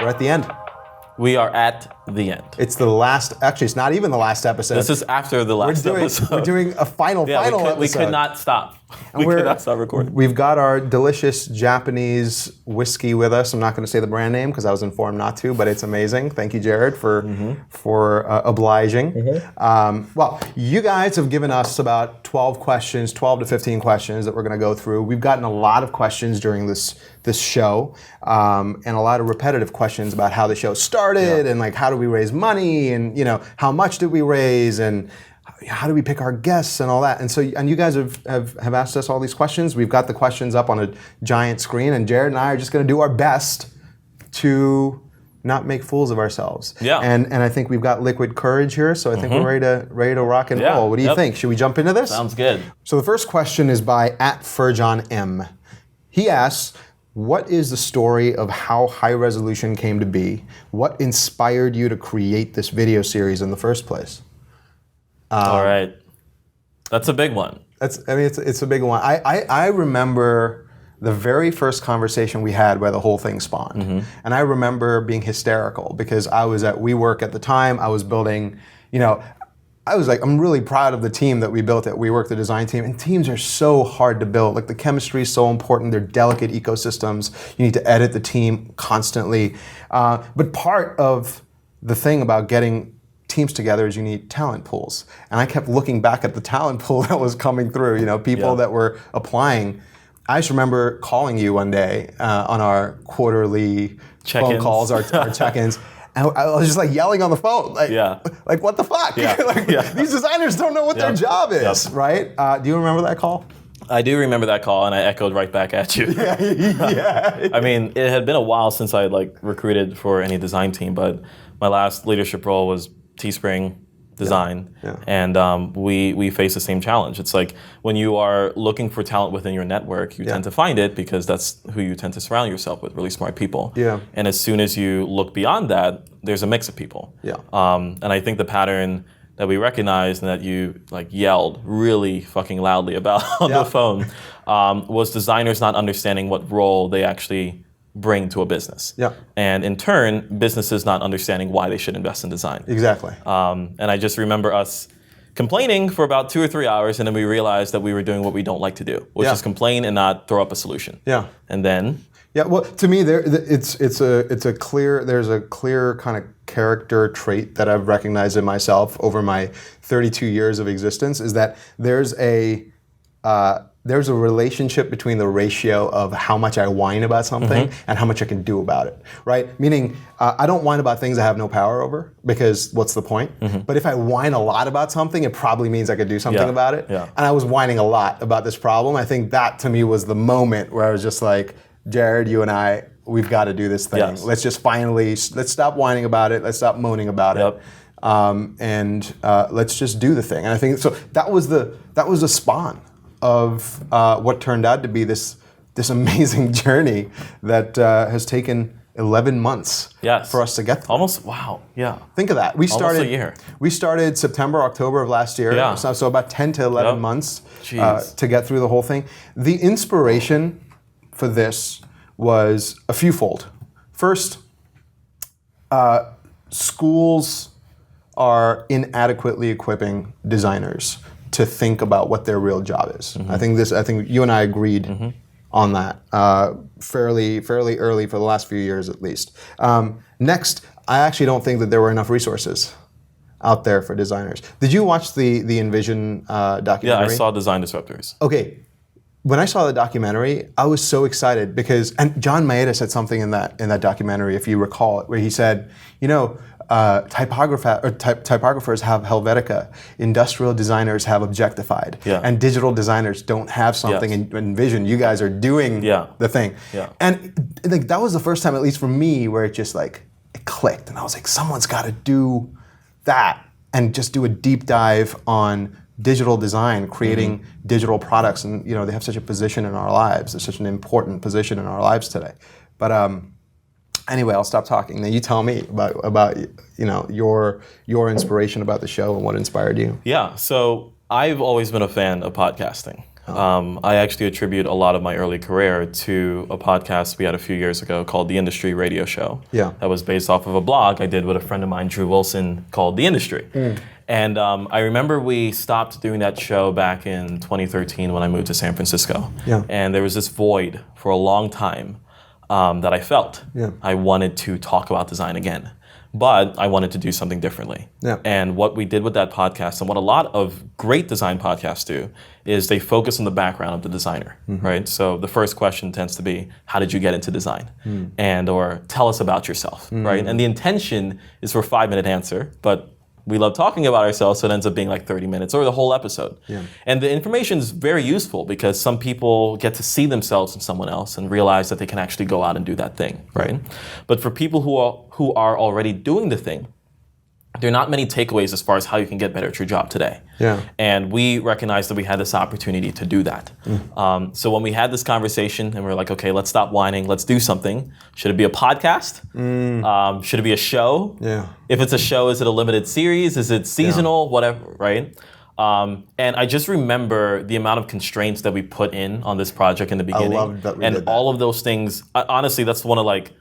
We're at the end. We are at the end. It's the last, actually it's not even the last episode. This is after the last episode. We're doing a final episode. We could not stop. We could not stop recording. We've got our delicious Japanese whiskey with us. I'm not going to say the brand name because I was informed not to, but it's amazing. Thank you, Jared, for obliging. Well, you guys have given us about 12 to 15 questions that we're going to go through. We've gotten a lot of questions during this show, and a lot of repetitive questions about how the show started and like how do we raise money and how much did we raise and how do we pick our guests and all that. And you guys have asked us all these questions. We've got the questions up on a giant screen, and Jared and I are just going to do our best to not make fools of ourselves. Yeah. And I think we've got liquid courage here, so I think we're ready to rock and roll. What do you think? Should we jump into this? Sounds good. So the first question is by @FurjohnM. He asks, what is the story of how High Resolution came to be? What inspired you to create this video series in the first place? All right. That's a big one. It's a big one. I remember the very first conversation we had where the whole thing spawned. And I remember being hysterical because I was at WeWork at the time. I was building, I was like, I'm really proud of the team that we built at WeWork, the design team. And teams are so hard to build. Like the chemistry is so important. They're delicate ecosystems. You need to edit the team constantly. But part of the thing about getting teams together is you need talent pools. And I kept looking back at the talent pool that was coming through, people that were applying. I just remember calling you one day on our quarterly phone calls, our check-ins. And I was just like yelling on the phone, like what the fuck? These designers don't know what their job is, right? Do you remember that call? I do remember that call, and I echoed right back at you. I mean, it had been a while since I had recruited for any design team, but my last leadership role was Teespring Design, and we face the same challenge. It's like when you are looking for talent within your network, you tend to find it because that's who you tend to surround yourself with, really smart people. And as soon as you look beyond that, there's a mix of people. And I think the pattern that we recognized and that you yelled really fucking loudly about on the phone was designers not understanding what role they actually bring to a business. And in turn, businesses not understanding why they should invest in design. Exactly. And I just remember us complaining for about 2 or 3 hours, and then we realized that we were doing what we don't like to do, which is complain and not throw up a solution. And then well, to me, there's a clear kind of character trait that I've recognized in myself over my 32 years of existence is that there's a relationship between the ratio of how much I whine about something and how much I can do about it, right? Meaning, I don't whine about things I have no power over because what's the point? But if I whine a lot about something, it probably means I could do something about it. And I was whining a lot about this problem. I think that to me was the moment where I was just like, Jared, you and I, we've got to do this thing. Let's just let's stop whining about it. Let's stop moaning about it. And let's just do the thing. And I think, so that was the spawn of what turned out to be this amazing journey that has taken 11 months for us to get through. Almost, wow, Think of that. Almost a year. We started September, October of last year, so about 10 to 11 months to get through the whole thing. The inspiration for this was a fewfold. First, schools are inadequately equipping designers to think about what their real job is. I think you and I agreed on that fairly early for the last few years at least. Next, I actually don't think that there were enough resources out there for designers. Did you watch the Envision documentary? Yeah, I saw Design Disruptors. Okay. When I saw the documentary, I was so excited because, and John Maeda said something in that documentary, if you recall it, where he said, typographers have Helvetica, industrial designers have Objectified, and digital designers don't have something in Vision. You guys are doing the thing. And that was the first time, at least for me, where it just it clicked. And I was like, someone's got to do that and just do a deep dive on digital design, creating digital products. And they have such a position in our lives. It's such an important position in our lives today. But anyway, I'll stop talking. Now you tell me about your inspiration about the show and what inspired you. Yeah, so I've always been a fan of podcasting. I actually attribute a lot of my early career to a podcast we had a few years ago called The Industry Radio Show. Yeah. That was based off of a blog I did with a friend of mine, Drew Wilson, called The Industry. And I remember we stopped doing that show back in 2013 when I moved to San Francisco. Yeah. And there was this void for a long time that I felt. Yeah. I wanted to talk about design again, but I wanted to do something differently. Yeah. And what we did with that podcast, and what a lot of great design podcasts do, is they focus on the background of the designer, right? So the first question tends to be, how did you get into design? And or tell us about yourself, right? And the intention is for a 5-minute answer, but we love talking about ourselves, so it ends up being like 30 minutes or the whole episode. Yeah. And the information is very useful because some people get to see themselves in someone else and realize that they can actually go out and do that thing, right? But for people who are already doing the thing, there are not many takeaways as far as how you can get better at your job today. Yeah. And we recognized that we had this opportunity to do that. So when we had this conversation and we were like, okay, let's stop whining, let's do something. Should it be a podcast? Should it be a show? Yeah. If it's a show, is it a limited series? Is it seasonal? Whatever, right? And I just remember the amount of constraints that we put in on this project in the beginning. I loved that we and did that. all of those things, honestly, that's one of like,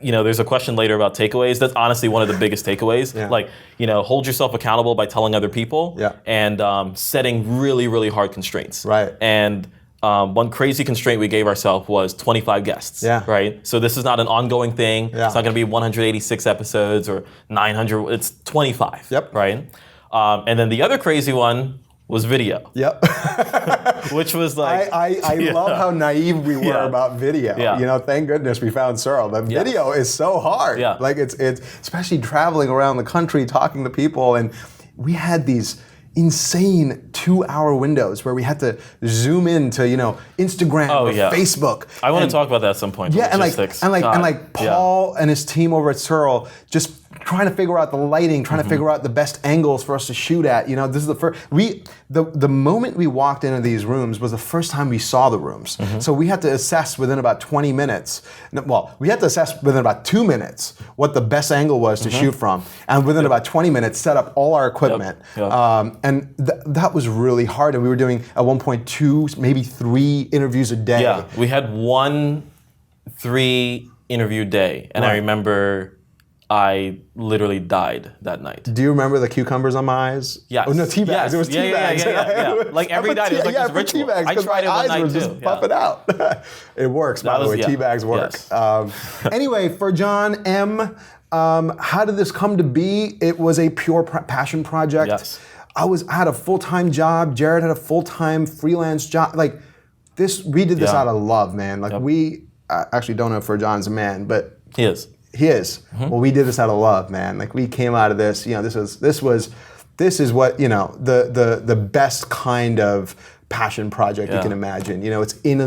there's a question later about takeaways. That's honestly one of the biggest takeaways. Yeah. Like, hold yourself accountable by telling other people and setting really, really hard constraints. Right. And one crazy constraint we gave ourselves was 25 guests. Yeah. Right. So this is not an ongoing thing. Yeah. It's not going to be 186 episodes or 900. It's 25. Yep. Right. And then the other crazy one was video. Yep. Which was like... I love how naive we were about video. Yeah. Thank goodness we found Searle. But video is so hard. Yeah. Like it's especially traveling around the country, talking to people, and we had these insane 2-hour windows where we had to zoom into, Instagram or Facebook. I want to talk about that at some point. Yeah, and Paul and his team over at Searle just trying to figure out the lighting, trying to figure out the best angles for us to shoot at. This is the first. The moment we walked into these rooms was the first time we saw the rooms. So we had to assess within about 20 minutes. Well, we had to assess within about 2 minutes what the best angle was to shoot from, and within about 20 minutes set up all our equipment. And that was really hard. And we were doing at one point 2, maybe 3 interviews a day. Yeah, we had 1 3 interview day, and I remember I literally died that night. Do you remember the cucumbers on my eyes? Yes. Oh no, tea bags. Yes. It was tea bags. Yeah. Like every night, it was like this ritual. Tea bags, I tried it one my eyes night were too. just puffing out. It works, by the way. Tea bags work. Yes. Anyway, for John M., how did this come to be? It was a pure passion project. Yes. I had a full-time job. Jared had a full-time freelance job. Like this, we did this out of love, man. Like we actually don't know if for John's a man, but He is. He is. Well, we did this out of love, man. Like we came out of this. This is what the best kind of passion project you can imagine. It's in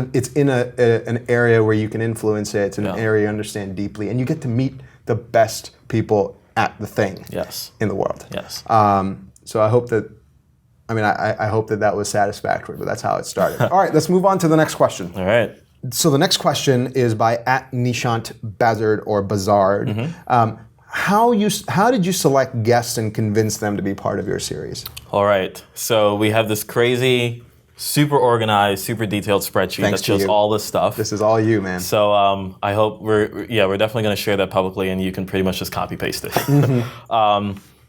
an area where you can influence it. It's in an area you understand deeply, and you get to meet the best people at the thing. In the world. Yes. So I hope that. I hope that was satisfactory, but that's how it started. All right, let's move on to the next question. All right. So the next question is by @Nishant Bazard or Bazard. How did you select guests and convince them to be part of your series? All right. So we have this crazy, super organized, super detailed spreadsheet that shows all this stuff. This is all you, man. So I hope we're definitely going to share that publicly, and you can pretty much just copy paste it.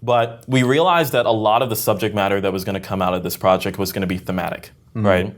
But we realized that a lot of the subject matter that was going to come out of this project was going to be thematic, right?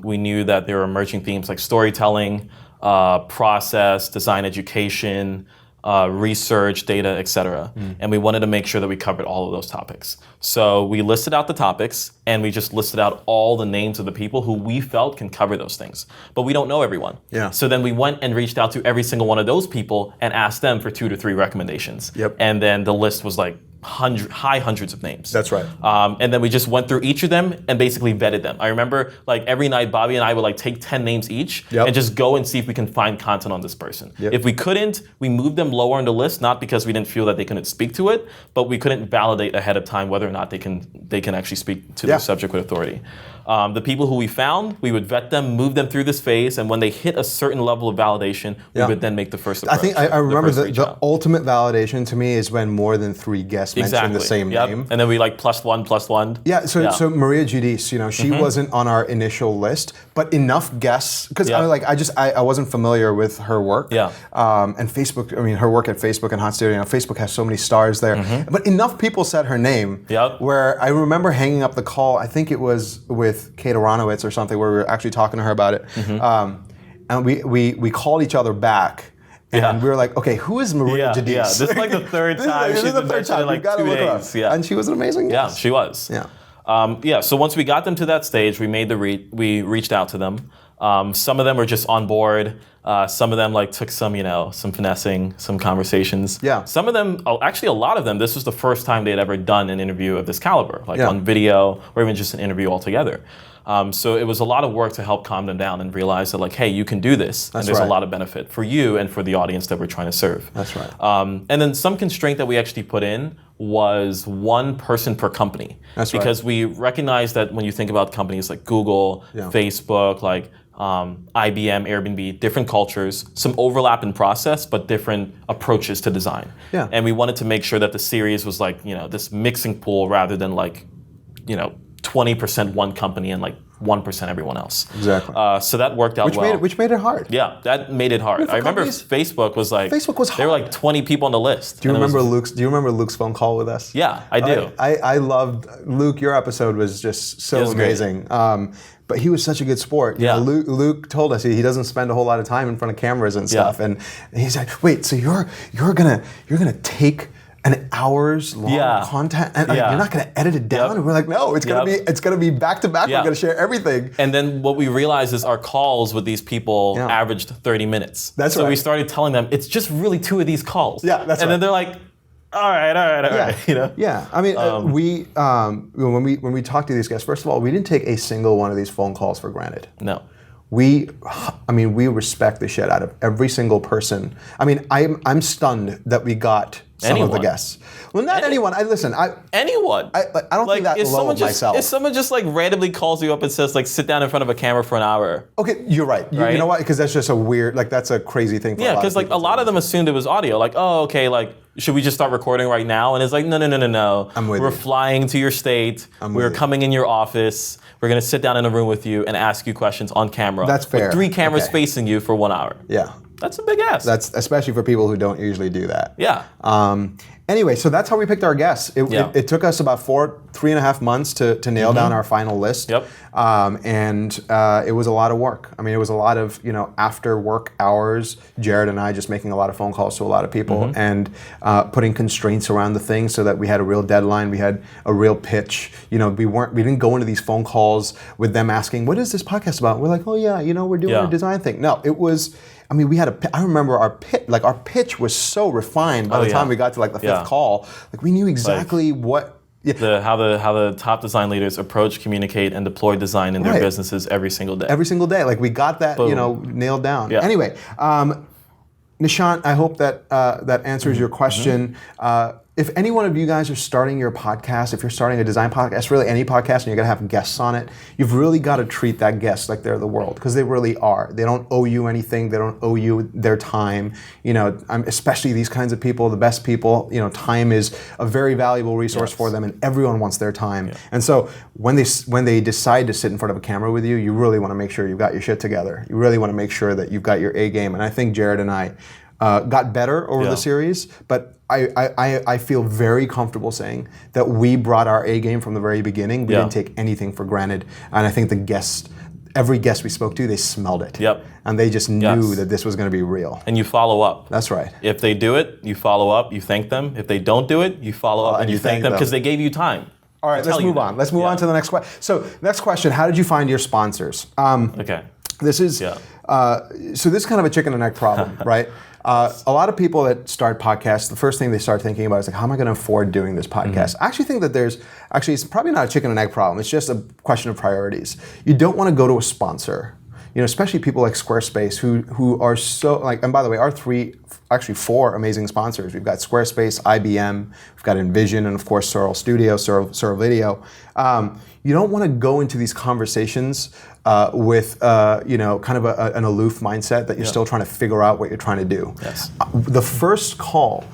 We knew that there were emerging themes like storytelling, process, design education, research, data, etc. And we wanted to make sure that we covered all of those topics. So we listed out the topics, and we just listed out all the names of the people who we felt can cover those things. But we don't know everyone. So then we went and reached out to every single one of those people and asked them for 2 to 3 recommendations. And then the list was like high hundreds of names. That's right. And then we just went through each of them and basically vetted them. I remember like every night Bobby and I would like take 10 names each and just go and see if we can find content on this person. If we couldn't, we moved them lower on the list, not because we didn't feel that they couldn't speak to it, but we couldn't validate ahead of time whether or not they can actually speak to the subject with authority. The people who we found, we would vet them, move them through this phase, and when they hit a certain level of validation, we would then make the first approach. I think I remember the ultimate validation to me is when more than 3 guests mention the same name. And then we like plus one. Yeah, so Maria Giudice, she wasn't on our initial list, but enough guests, because I wasn't familiar with her work. Yeah. And Facebook, her work at Facebook and Hot Studio, Facebook has so many stars there. But enough people said her name, where I remember hanging up the call, I think it was with Kate Aronowitz or something, where we were actually talking to her about it. And we called each other back. And we were like, okay, who is Maria Giudice? Yeah, this is like the third time. She's been mentioned in like 2 days. Yeah. And she was an amazing guest. Yeah, she was. Yeah. So once we got them to that stage, we reached out to them. Some of them were just on board. Some of them took some finessing, some conversations. Yeah. Some of them, actually a lot of them, this was the first time they'd ever done an interview of this caliber, on video or even just an interview altogether. So it was a lot of work to help calm them down and realize that hey, you can do this, and there's a lot of benefit for you and for the audience that we're trying to serve. That's right. And then some constraint that we actually put in was 1 person per company. That's right. Because we recognize that when you think about companies like Google, Facebook, IBM, Airbnb, different cultures, some overlap in process, but different approaches to design. Yeah. And we wanted to make sure that the series was this mixing pool rather than 20% one company and 1% everyone else. Exactly. So that worked out well. Which made it hard. Yeah, that made it hard. I remember Facebook was hard. There were 20 people on the list. Do you remember Luke's phone call with us? Yeah, I do. I loved Luke. Your episode was just so amazing. But he was such a good sport. Luke told us he doesn't spend a whole lot of time in front of cameras and stuff. And he said, "Wait, so you're gonna take an hour's long content, and you're not going to edit it down?" And we're like, "No, it's gonna be back to back. We're going to share everything." And then what we realized is our calls with these people averaged 30 minutes. That's right. So we started telling them it's just really 2 of these calls. Yeah, that's right. And then they're like, all right. Yeah. I mean, when we talked to these guys, first of all, we didn't take a single one of these phone calls for granted. No. We respect the shit out of every single person. I mean, I'm stunned that we got some of the guests. Well, not anyone. Anyone. I don't think that low of myself. If someone just randomly calls you up and says sit down in front of a camera for an hour. Okay, you're right. You know why? Because that's just a weird, that's a crazy thing for a lot of people. Yeah, because a lot of them assumed it was audio. Should we just start recording right now? And it's no. We're flying to your state. We're coming in your office. We're going to sit down in a room with you and ask you questions on camera. That's fair. With 3 cameras facing you for 1 hour. Yeah. That's a big ask. That's especially for people who don't usually do that. Yeah. Anyway, so that's how we picked our guests. It took us about 3.5 months to nail down our final list. Yep. And it was a lot of work. I mean, it was a lot of after work hours. Jared and I just making a lot of phone calls to a lot of people and putting constraints around the thing so that we had a real deadline. We had a real pitch. We didn't go into these phone calls with them asking, "What is this podcast about?" We're like, "Oh yeah, we're doing a design thing." No, it was. I mean, I remember our pitch was so refined by the time we got to the 5th call. We knew exactly what. Yeah. How the top design leaders approach, communicate, and deploy design in their businesses every single day. Every single day. We got that, nailed down. Yeah. Anyway, Nishant, I hope that answers your question. If any one of you guys are starting your podcast, if you're starting a design podcast, really any podcast, and you're going to have guests on it, you've really got to treat that guest like they're the world, because they really are. They don't owe you anything. They don't owe you their time. Especially these kinds of people, the best people, time is a very valuable resource for them, and everyone wants their time. Yeah. And so when they decide to sit in front of a camera with you, you really want to make sure you've got your shit together. You really want to make sure that you've got your A game. And I think Jared and I got better over the series, but I feel very comfortable saying that we brought our A game from the very beginning. We didn't take anything for granted, and I think every guest we spoke to, they smelled it. Yep. And they just knew that this was going to be real. And you follow up. That's right. If they do it, you follow up, you thank them. If they don't do it, you follow up and you thank them because they gave you time. All right, let's move on. Let's move on to the next question. So, next question, how did you find your sponsors? Okay. This is, so this is kind of a chicken and egg problem, right? A lot of people that start podcasts, the first thing they start thinking about is how am I going to afford doing this podcast? I actually think that it's probably not a chicken and egg problem. It's just a question of priorities. You don't want to go to a sponsor. especially people like Squarespace who are so like, and by the way, our four amazing sponsors. We've got Squarespace, IBM, we've got Envision, and of course Surl Studio, Surl Video. You don't want to go into these conversations with kind of an aloof mindset that you're still trying to figure out what you're trying to do. Yes. The first call,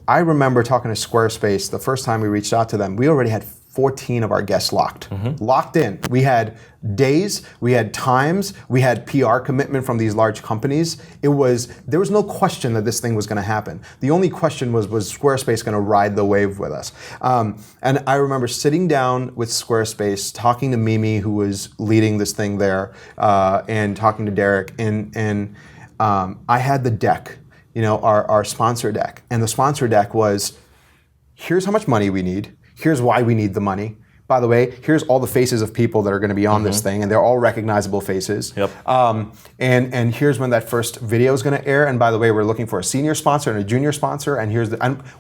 I remember talking to Squarespace the first time we reached out to them. We already had 14 of our guests locked in. We had days, we had times, we had PR commitment from these large companies. There was no question that this thing was going to happen. The only question was Squarespace going to ride the wave with us? And I remember sitting down with Squarespace, talking to Mimi, who was leading this thing there, and talking to Derek, and I had the deck, our sponsor deck. And the sponsor deck was, here's how much money we need. Here's why we need the money. By the way, here's all the faces of people that are going to be on this thing, and they're all recognizable faces. Yep. And here's when that first video is going to air. And by the way, we're looking for a senior sponsor and a junior sponsor. And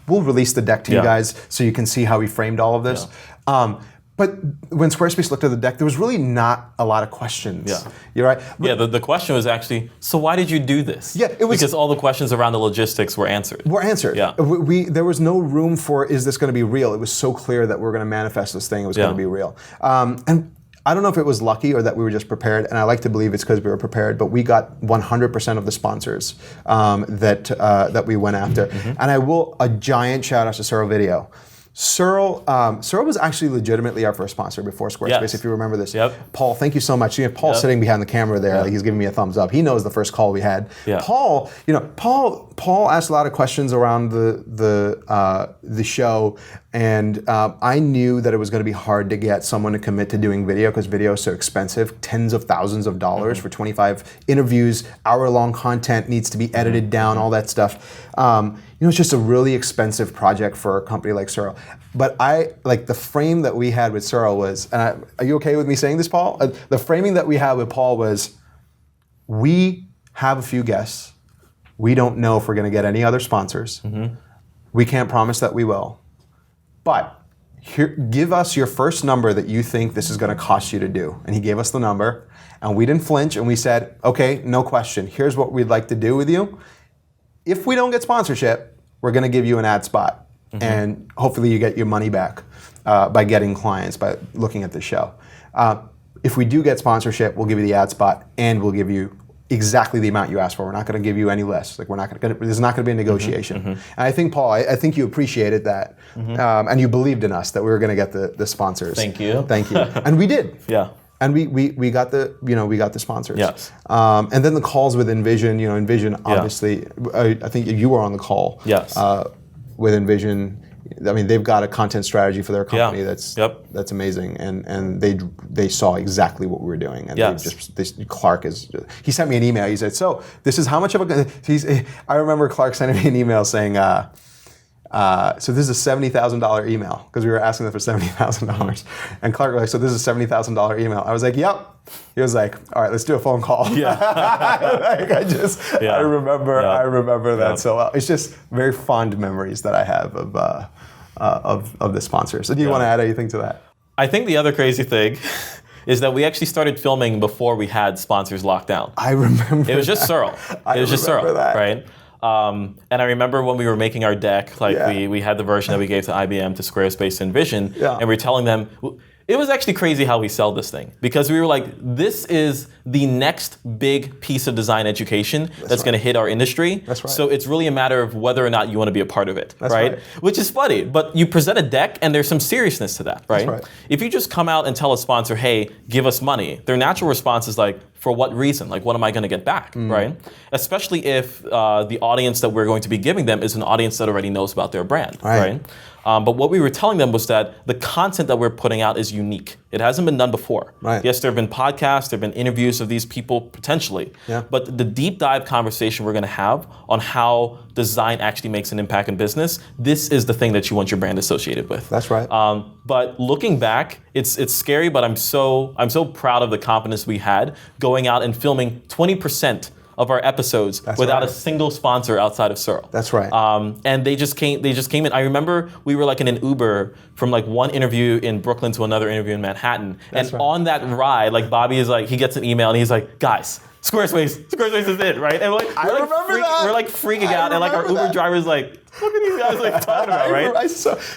we'll release the deck to you guys so you can see how we framed all of this. Yeah. But when Squarespace looked at the deck, there was really not a lot a questions. Yeah. You're right. But the question was actually, so why did you do this? Yeah, it was because all the questions around the logistics were answered. Yeah. There was no room for, is this going to be real? It was so clear that we're going to manifest this thing. It was going to be real. And I don't know if it was lucky or that we were just prepared, and I like to believe it's because we were prepared, but we got 100% of the sponsors that we went after. And a giant shout out to Surl Video. Surl was actually legitimately our first sponsor before Squarespace, if you remember this. Yep. Paul, thank you so much. Paul's sitting behind the camera there. Like, he's giving me a thumbs up. He knows the first call we had. Yeah. Paul asked a lot of questions around the show, and I knew that it was going to be hard to get someone to commit to doing video because video is so expensive, tens of thousands of dollars for 25 interviews, hour-long content needs to be edited down, all that stuff. It's just a really expensive project for a company like Surl. But the frame that we had with Surl was, and are you okay with me saying this, Paul? The framing that we had with Paul was, we have a few guests. We don't know if we're going to get any other sponsors. We can't promise that we will. But give us your first number that you think this is going to cost you to do. And he gave us the number, and we didn't flinch, and we said, okay, no question. Here's what we'd like to do with you. If we don't get sponsorship, we're going to give you an ad spot. And hopefully you get your money back by getting clients, by looking at the show. If we do get sponsorship, we'll give you the ad spot, and we'll give you exactly the amount you asked for. We're not going to give you any less. Like, there's not going to be a negotiation. And I think, Paul, I think you appreciated that, and you believed in us that we were going to get the sponsors. Thank you. Thank you. And we did. Yeah. And we got the sponsors. Yes. And then the calls with Envision. Envision obviously. I think you were on the call. Yes. With Envision. I mean, they've got a content strategy for their company that's amazing, and they saw exactly what we were doing. And Clark he sent me an email. He said, "So this is how much of a." I remember Clark sending me an email saying, "So this is a $70,000 email," because we were asking them for $70,000, and Clark was like, "So this is a $70,000 email." I was like, "Yep." He was like, "All right, let's do a phone call." Yeah. I remember that so well. It's just very fond memories that I have of the sponsors. So do you want to add anything to that? I think the other crazy thing is that we actually started filming before we had sponsors locked down. I remember. It was just Surl. It was just Surl, right? And I remember when we were making our deck, we had the version that we gave to IBM, to Squarespace, and Envision, and we were telling them. It was actually crazy how we sell this thing, because we were like, this is the next big piece of design education that's going to hit our industry. That's right. So it's really a matter of whether or not you want to be a part of it, right? Which is funny, but you present a deck and there's some seriousness to that, right? That's right. If you just come out and tell a sponsor, hey, give us money, their natural response is like, for what reason? Like, what am I going to get back, right? Especially if the audience that we're going to be giving them is an audience that already knows about their brand, right? But what we were telling them was that the content that we're putting out is unique. It hasn't been done before. Right. Yes, there have been podcasts, there have been interviews of these people potentially, but the deep dive conversation we're going to have on how design actually makes an impact in business, this is the thing that you want your brand associated with. That's right. But looking back, it's scary, but I'm so proud of the confidence we had going out and filming 20% of our episodes without a single sponsor outside of Searle. That's right. And they just came in. I remember we were like in an Uber from like one interview in Brooklyn to another interview in Manhattan. That's and right. on that ride, like Bobby is like, he gets an email and he's like, guys, Squarespace is it, right? And we're like, we're like freaking out, and like our Uber driver's like, look at these guys like talking about, right?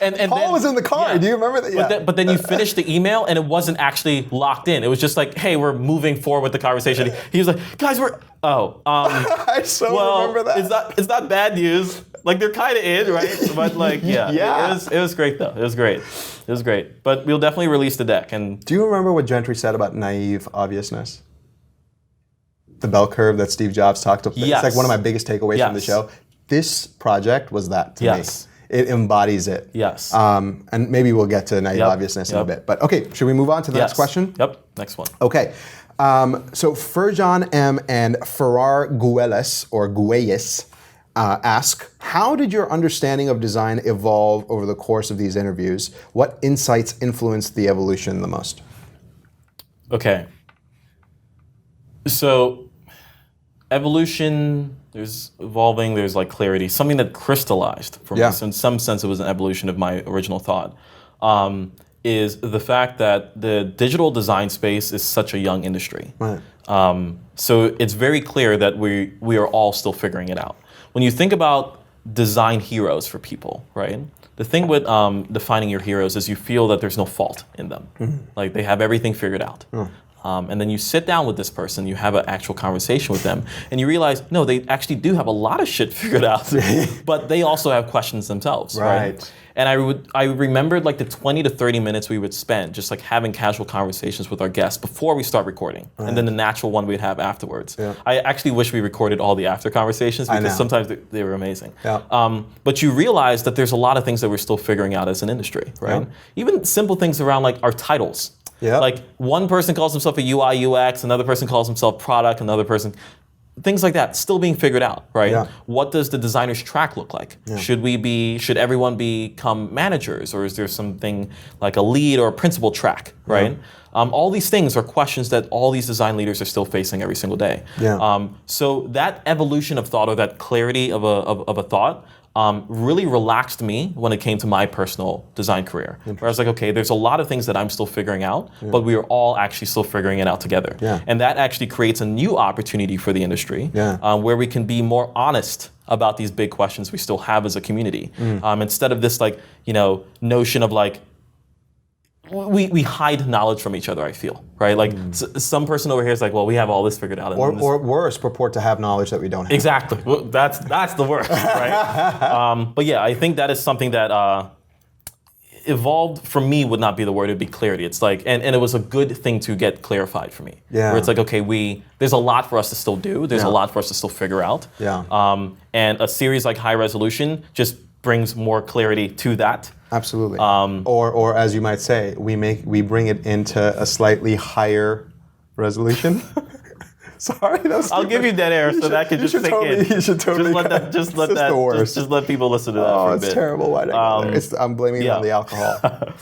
And Paul was in the car. Do you remember that? Yeah. But then you finished the email and it wasn't actually locked in. It was just like, hey, we're moving forward with the conversation. He was like, guys, I remember that. It's not bad news. Like they're kind of in, right? But like, it was great though. It was great. But we'll definitely release the deck. And do you remember what Gentry said about naive obviousness? The bell curve that Steve Jobs talked about. Yes. It's like one of my biggest takeaways from the show. This project was that to me. It embodies it. Yes. And maybe we'll get to naive obviousness in a bit. But okay, should we move on to the next question? Yep, next one. Okay. So Furjan M. and Ferrar Gueyes ask, how did your understanding of design evolve over the course of these interviews? What insights influenced the evolution the most? Okay. So evolution, there's evolving, there's like clarity. Something that crystallized for me, so in some sense it was an evolution of my original thought, is the fact that the digital design space is such a young industry. Right. So it's very clear that we are all still figuring it out. When you think about design heroes for people, right? The thing with defining your heroes is you feel that there's no fault in them. Mm-hmm. Like they have everything figured out. And then you sit down with this person, you have an actual conversation with them, and you realize, no, they actually do have a lot of shit figured out, but they also have questions themselves, right? And I remembered like the 20 to 30 minutes we would spend just like having casual conversations with our guests before we start recording, and then the natural one we'd have afterwards. I actually wish we recorded all the after conversations because sometimes they were amazing. But you realize that there's a lot of things that we're still figuring out as an industry, right? Even simple things around like our titles. Like one person calls himself a UI UX, another person calls himself product, another person, things like that, still being figured out, right? What does the designer's track look like? Should everyone become managers, or is there something like a lead or a principal track, right? All these things are questions that all these design leaders are still facing every single day. So that evolution of thought, or that clarity of a thought, really relaxed me when it came to my personal design career. Where I was like, okay, there's a lot of things that I'm still figuring out, but we are all actually still figuring it out together. And that actually creates a new opportunity for the industry, where we can be more honest about these big questions we still have as a community. Instead of this like, notion of like, we hide knowledge from each other, I feel, right? Like some person over here is like, well, we have all this figured out. Or worse, purport to have knowledge that we don't have. Exactly. Well, that's the worst, right? But yeah, I think that is something that evolved, for me, would not be the word, it'd be clarity. It's like, and it was a good thing to get clarified for me. Where it's like, okay, there's a lot for us to still do. There's a lot for us to still figure out. And a series like High Resolution just brings more clarity to that. Absolutely. Or as you might say, we bring it into a slightly higher resolution. Sorry, that's. I'll give you dead air so that can just sink in. You should totally. Just let people listen to that for a bit. Oh, it's terrible. Why did I go there? I'm blaming it on the alcohol.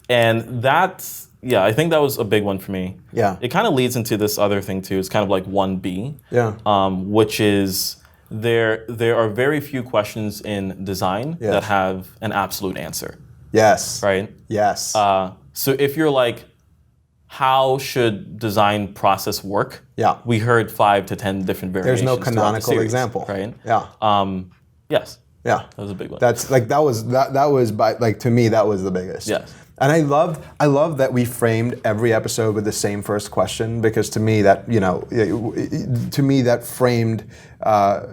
And that's, I think that was a big one for me. It kind of leads into this other thing too. It's kind of like 1B. Which is, there are very few questions in design that have an absolute answer. Right? So if you're like, how should design process work? We heard 5 to 10 different variations. There's no canonical example. Right? Yes. That was a big one. That's like that was by, like, to me, that was the biggest. And I love that we framed every episode with the same first question, because to me that framed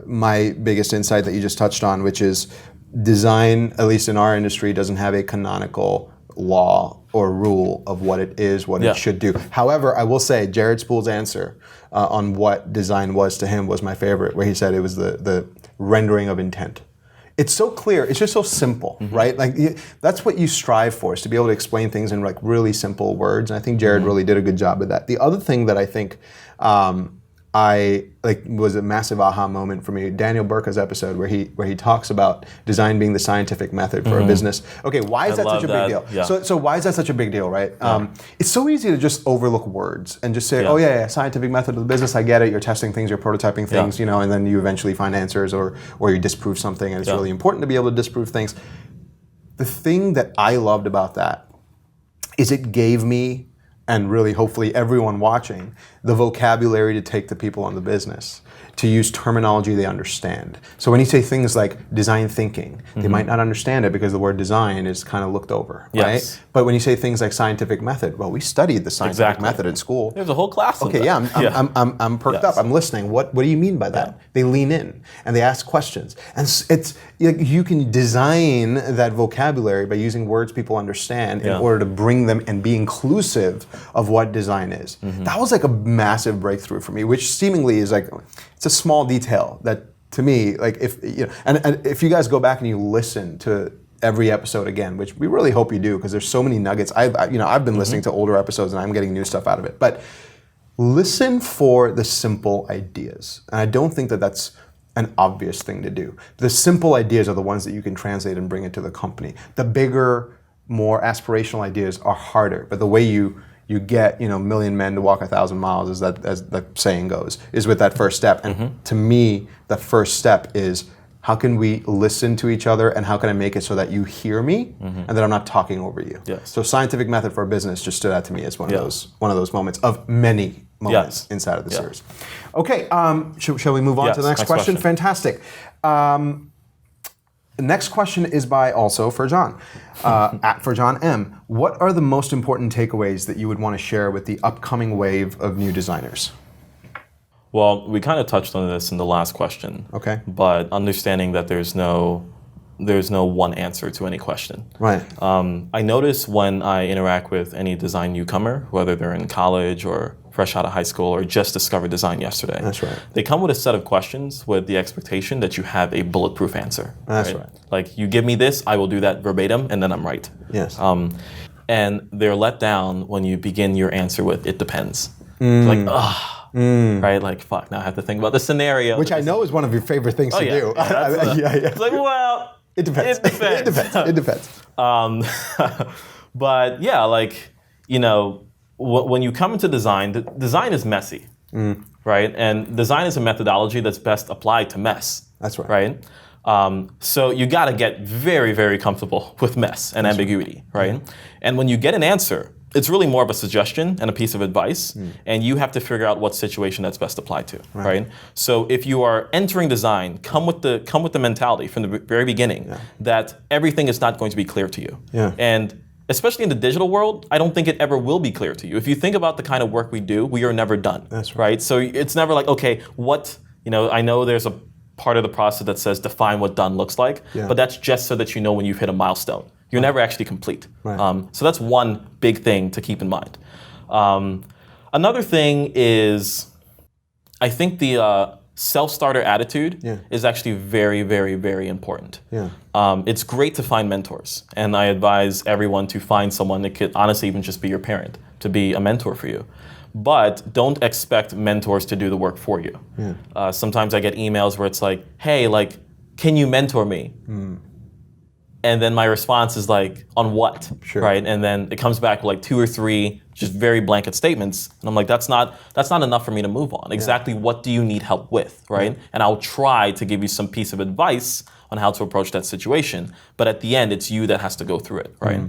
my biggest insight that you just touched on, which is design, at least in our industry, doesn't have a canonical law or rule of what it is, what it should do. However, I will say Jared Spool's answer on what design was to him was my favorite, where he said it was the rendering of intent. It's so clear. It's just so simple, right? Like that's what you strive for, is to be able to explain things in like really simple words. And I think Jared really did a good job with that. The other thing that I think was a massive aha moment for me. Daniel Burka's episode where he talks about design being the scientific method for a business. Okay, why is that such a big deal? Yeah. So why is that such a big deal, right? It's so easy to just overlook words and just say, oh yeah, scientific method of the business. I get it. You're testing things, you're prototyping things, and then you eventually find answers or you disprove something, and it's really important to be able to disprove things. The thing that I loved about that is it gave me, and really hopefully everyone watching, the vocabulary to take to people in the business, to use terminology they understand. So when you say things like design thinking, they might not understand it because the word design is kind of looked over, right? But when you say things like scientific method, well, we studied the scientific method in school. There's a whole class on that. I'm perked up, I'm listening. What do you mean by that? They lean in and they ask questions. And it's you can design that vocabulary by using words people understand in order to bring them and be inclusive of what design is. That was like a massive breakthrough for me, which seemingly is like, it's a small detail that to me, like and if you guys go back and you listen to every episode again, which we really hope you do, because there's so many nuggets. I've been listening to older episodes and I'm getting new stuff out of it. But listen for the simple ideas. And I don't think that that's an obvious thing to do. The simple ideas are the ones that you can translate and bring into the company. The bigger, more aspirational ideas are harder. But the way you get, million men to walk 1,000 miles, as the saying goes, is with that first step. And to me, the first step is, how can we listen to each other, and how can I make it so that you hear me and that I'm not talking over you? So scientific method for business just stood out to me as one of those moments of many moments inside of the series. Okay, shall we move on to the next question? Fantastic. The next question is by also Furjan, at Furjan M. What are the most important takeaways that you would want to share with the upcoming wave of new designers? Well, we kind of touched on this in the last question. Okay. But understanding that there's no one answer to any question. Right. I notice when I interact with any design newcomer, whether they're in college or fresh out of high school or just discovered design yesterday. That's right. They come with a set of questions with the expectation that you have a bulletproof answer. That's right. Like, you give me this, I will do that verbatim, and then I'm right. Yes. And they're let down when you begin your answer with, it depends. Like, right? Like, fuck, now I have to think about the scenario. Which I know is one of your favorite things to do. It's like, well, it depends. It depends. But yeah, like, when you come into design, design is messy, right? And design is a methodology that's best applied to mess. That's right. Right? So you got to get very, very comfortable with mess and ambiguity, right? And when you get an answer, it's really more of a suggestion and a piece of advice, and you have to figure out what situation that's best applied to, right? So if you are entering design, come with the mentality from the very beginning that everything is not going to be clear to you. And especially in the digital world, I don't think it ever will be clear to you. If you think about the kind of work we do, we are never done. That's right. So it's never like, okay, I know there's a part of the process that says define what done looks like, but that's just so that you know when you've hit a milestone. You're never actually complete. Right. So that's one big thing to keep in mind. Another thing is, I think the self-starter attitude is actually very, very, very important. It's great to find mentors, and I advise everyone to find someone that could honestly even just be your parent, to be a mentor for you. But don't expect mentors to do the work for you. Sometimes I get emails where it's like, hey, like, can you mentor me? And then my response is like, on what? Right? And then it comes back with like 2 or 3 just very blanket statements. And I'm like, that's not enough for me to move on. Exactly what do you need help with, right? And I'll try to give you some piece of advice on how to approach that situation. But at the end, it's you that has to go through it, right?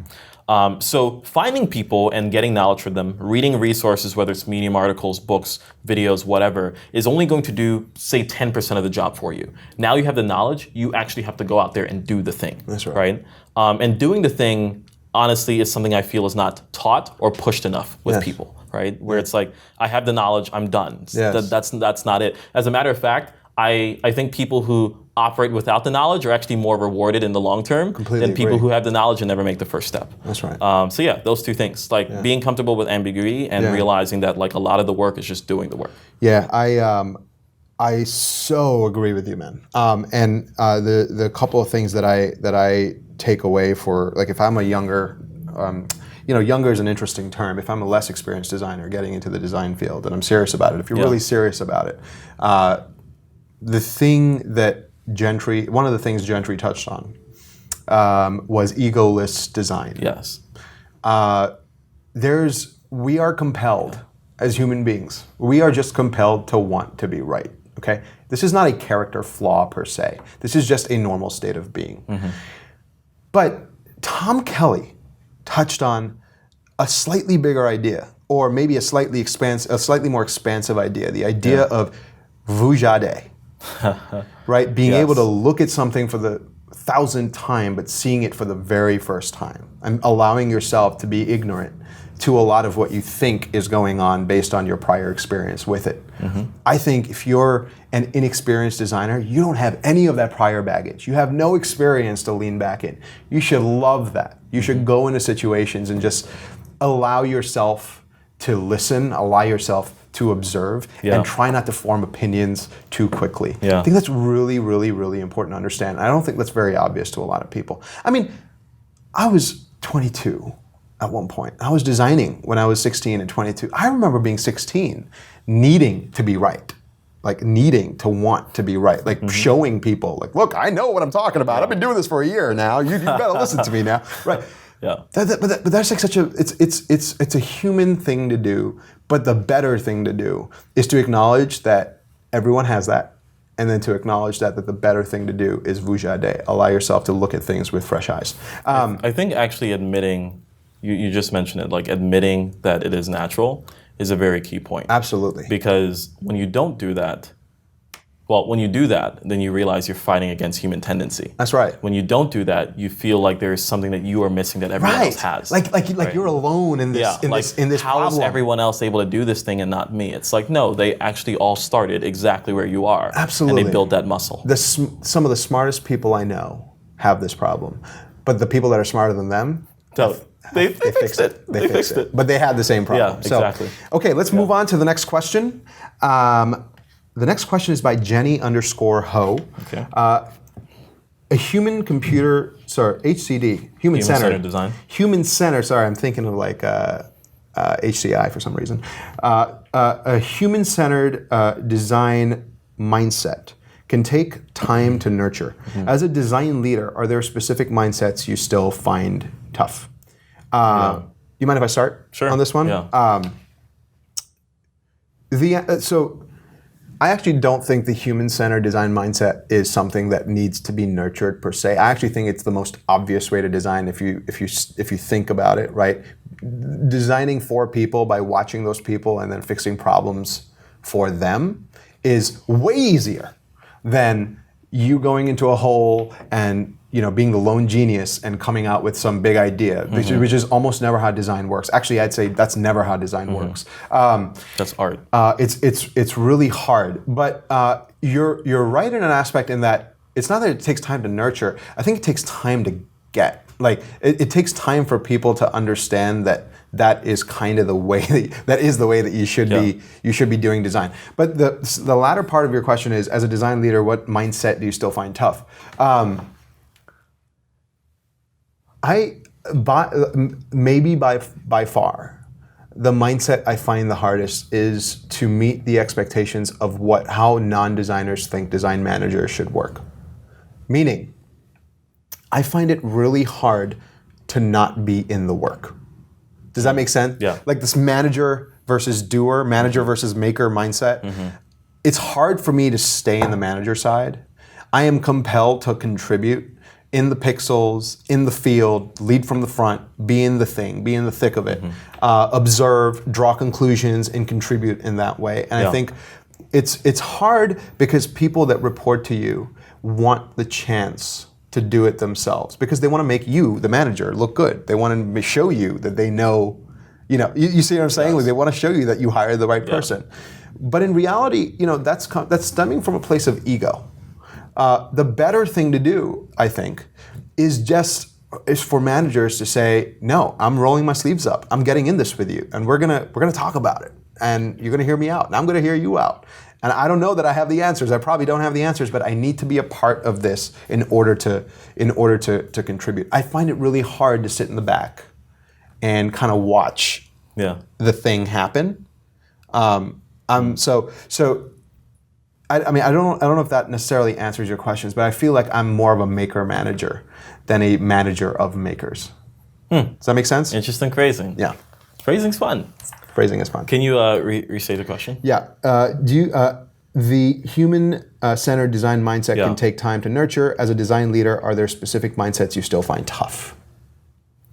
So finding people and getting knowledge from them, reading resources, whether it's Medium articles, books, videos, whatever, is only going to do, say, 10% of the job for you. Now you have the knowledge, you actually have to go out there and do the thing. That's right. And doing the thing, honestly, is something I feel is not taught or pushed enough with people, right? Where it's like, I have the knowledge, I'm done. That's not it. As a matter of fact, I think people who operate without the knowledge are actually more rewarded in the long term than people who have the knowledge and never make the first step. That's right. So yeah, those 2 things, like being comfortable with ambiguity and realizing that like a lot of the work is just doing the work. Yeah, I so agree with you, man. And the couple of things that I take away for, like, if I'm a younger younger is an interesting term. If I'm a less experienced designer getting into the design field and I'm serious about it, if you're really serious about it, the thing that one of the things Gentry touched on was egoless design. Yes. We are compelled as human beings. We are just compelled to want to be right. Okay? This is not a character flaw per se. This is just a normal state of being. But Tom Kelly touched on a slightly bigger idea, or maybe a slightly more expansive idea, the idea of vujade, right? Being able to look at something for the 1,000th time, but seeing it for the very first time, and allowing yourself to be ignorant to a lot of what you think is going on based on your prior experience with it. I think if you're an inexperienced designer, you don't have any of that prior baggage. You have no experience to lean back in. You should love that. You should go into situations and just allow yourself to listen, allow yourself to observe, and try not to form opinions too quickly. I think that's really, really, really important to understand. I don't think that's very obvious to a lot of people. I mean, I was 22 at one point. I was designing when I was 16 and 22. I remember being 16, needing to be right. Like needing to want to be right. Like showing people, like, look, I know what I'm talking about. I've been doing this for a year now. You better listen to me now. Right. But that's like it's a human thing to do. But the better thing to do is to acknowledge that everyone has that, and then to acknowledge that the better thing to do is vujade. Allow yourself to look at things with fresh eyes. I think actually admitting, you just mentioned it, like admitting that it is natural is a very key point. Absolutely. Because when you don't do that, when you do that, then you realize you're fighting against human tendency. That's right. When you don't do that, you feel like there is something that you are missing that everyone else has. Like you're alone in this in this how problem. is everyone else able to do this thing and not me? It's like, no, they actually all started exactly where you are. Absolutely. And they built that muscle. Some of the smartest people I know have this problem. But the people that are smarter than them, they fixed it. They fixed it. But they had the same problem. Yeah, exactly. Okay, let's move on to the next question. The next question is by Jenny_Ho. Okay. A HCD, human-centered design. Human-centered, sorry, I'm thinking of like HCI for some reason. A human-centered design mindset can take time to nurture. As a design leader, are there specific mindsets you still find tough? You mind if I start on this one? Yeah. So I actually don't think the human-centered design mindset is something that needs to be nurtured per se. I actually think it's the most obvious way to design if you think about it, right? Designing for people by watching those people and then fixing problems for them is way easier than you going into a hole and being the lone genius and coming out with some big idea, which is almost never how design works. Actually, I'd say that's never how design works. That's art. It's really hard, but you're right in an aspect in that it's not that it takes time to nurture. I think it takes time to get. Like it takes time for people to understand that is kind of the way that you should be doing design. But the latter part of your question is, as a design leader, what mindset do you still find tough? Maybe by far, the mindset I find the hardest is to meet the expectations of how non-designers think design managers should work. Meaning, I find it really hard to not be in the work. Does that make sense? Yeah. Like this manager versus doer, manager versus maker mindset. It's hard for me to stay in the manager side. I am compelled to contribute in the pixels, in the field, lead from the front, be in the thing, be in the thick of it, observe, draw conclusions, and contribute in that way. And I think it's hard because people that report to you want the chance to do it themselves because they want to make you, the manager, look good. They want to show you that they know, you see what I'm saying? Like they want to show you that you hired the right person. But in reality, that's stemming from a place of ego. The better thing to do, I think, is for managers to say, no, I'm rolling my sleeves up. I'm getting in this with you, and we're gonna talk about it, and you're gonna hear me out, and I'm gonna hear you out. And I don't know that I have the answers. I probably don't have the answers, but I need to be a part of this in order to contribute. I find it really hard to sit in the back and kind of watch the thing happen. I mean, I don't know if that necessarily answers your questions, but I feel like I'm more of a maker manager than a manager of makers. Does that make sense? Interesting phrasing. Yeah. Phrasing's fun. Phrasing is fun. Can you restate the question? Yeah. The human-centered design mindset can take time to nurture. As a design leader, are there specific mindsets you still find tough?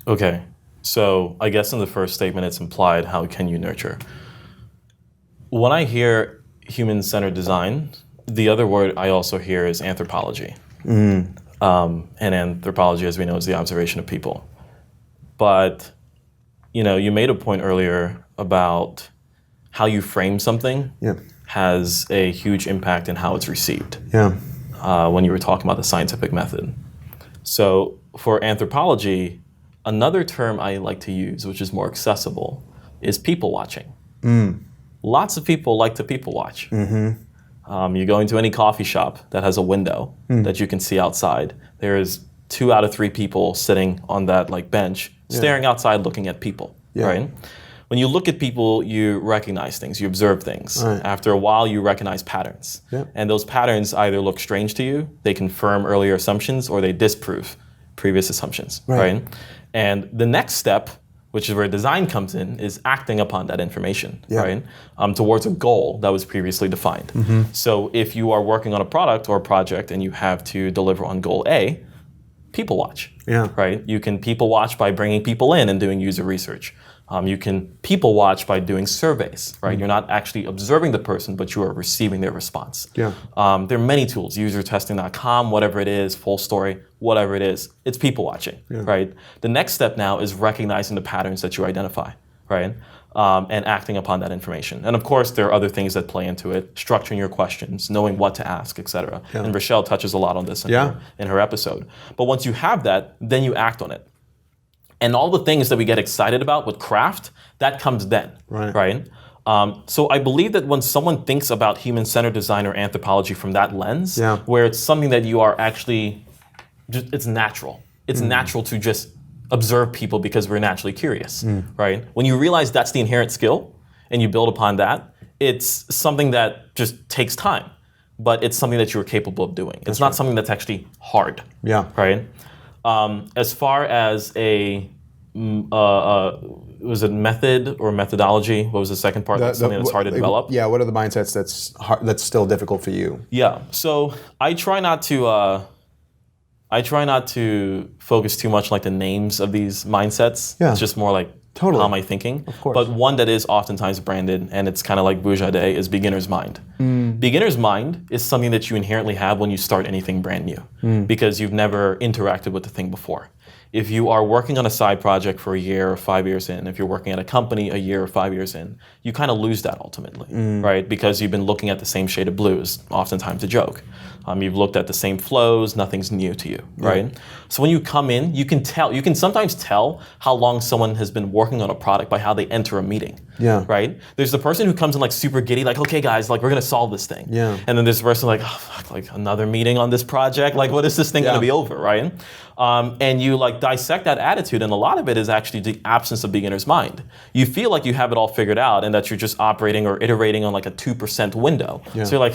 Okay. So I guess in the first statement, it's implied, how can you nurture? When I hear human-centered design, the other word I also hear is anthropology. And anthropology, as we know, is the observation of people. But, you made a point earlier about how you frame something has a huge impact in how it's received. When you were talking about the scientific method. So for anthropology, another term I like to use, which is more accessible, is people watching. Lots of people like to people watch. You go into any coffee shop that has a window that you can see outside. There's 2 out of 3 people sitting on that bench, staring outside, looking at people. Right? When you look at people, you recognize things, you observe things. Right. After a while, you recognize patterns. And those patterns either look strange to you, they confirm earlier assumptions, or they disprove previous assumptions. Right? And the next step, which is where design comes in, is acting upon that information, right? Towards a goal that was previously defined. So if you are working on a product or a project and you have to deliver on goal A, people watch, right? You can people watch by bringing people in and doing user research. You can people watch by doing surveys, right? You're not actually observing the person, but you are receiving their response. There are many tools, usertesting.com, whatever it is, full story, whatever it is, it's people watching, right? The next step now is recognizing the patterns that you identify, right? And acting upon that information. And of course, there are other things that play into it, structuring your questions, knowing what to ask, et cetera. And Rochelle touches a lot on this in her episode. But once you have that, then you act on it. And all the things that we get excited about with craft, that comes then, right? So I believe that when someone thinks about human-centered design or anthropology from that lens, where it's something that you are actually, it's natural. It's natural to just observe people because we're naturally curious, right? When you realize that's the inherent skill and you build upon that, it's something that just takes time, but it's something that you're capable of doing. It's not something that's actually hard, right? As far as a was it method or methodology? What was the second part? That's something that's hard to develop. Yeah, what are the mindsets that's still difficult for you? Yeah, so I try not to focus too much the names of these mindsets. It's just more how am I thinking? Of course. But one that is oftentimes branded, and it's kind of like Bourdieu, is beginner's mind. Beginner's mind is something that you inherently have when you start anything brand new because you've never interacted with the thing before. If you are working on a side project for a year or 5 years in, if you're working at a company a year or 5 years in, you kind of lose that ultimately, right? Because you've been looking at the same shade of blue is oftentimes a joke. You've looked at the same flows, nothing's new to you, right? So when you come in, you can sometimes tell how long someone has been working on a product by how they enter a meeting, right? There's the person who comes in super giddy, okay guys, we're gonna solve this thing. And then there's the person oh fuck, another meeting on this project, what is this thing gonna be over, right? And you dissect that attitude, and a lot of it is actually the absence of beginner's mind. You feel like you have it all figured out and that you're just operating or iterating on a 2% window. So you're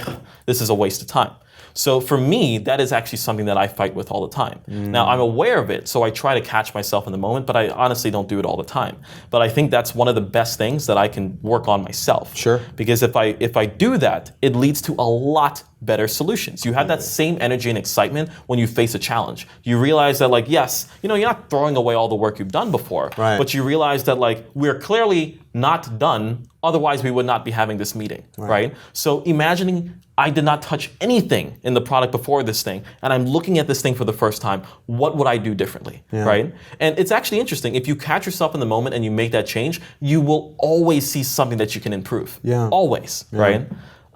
this is a waste of time. So for me, that is actually something that I fight with all the time. Now, I'm aware of it, so I try to catch myself in the moment, but I honestly don't do it all the time. But I think that's one of the best things that I can work on myself. Sure. Because if I do that, it leads to a lot better solutions. You have that same energy and excitement when you face a challenge. You realize that yes, you're not throwing away all the work you've done before, but you realize that we're clearly not done, otherwise we would not be having this meeting, right? So imagining I did not touch anything in the product before this thing, and I'm looking at this thing for the first time, what would I do differently, right? And it's actually interesting, if you catch yourself in the moment and you make that change, you will always see something that you can improve, always, right?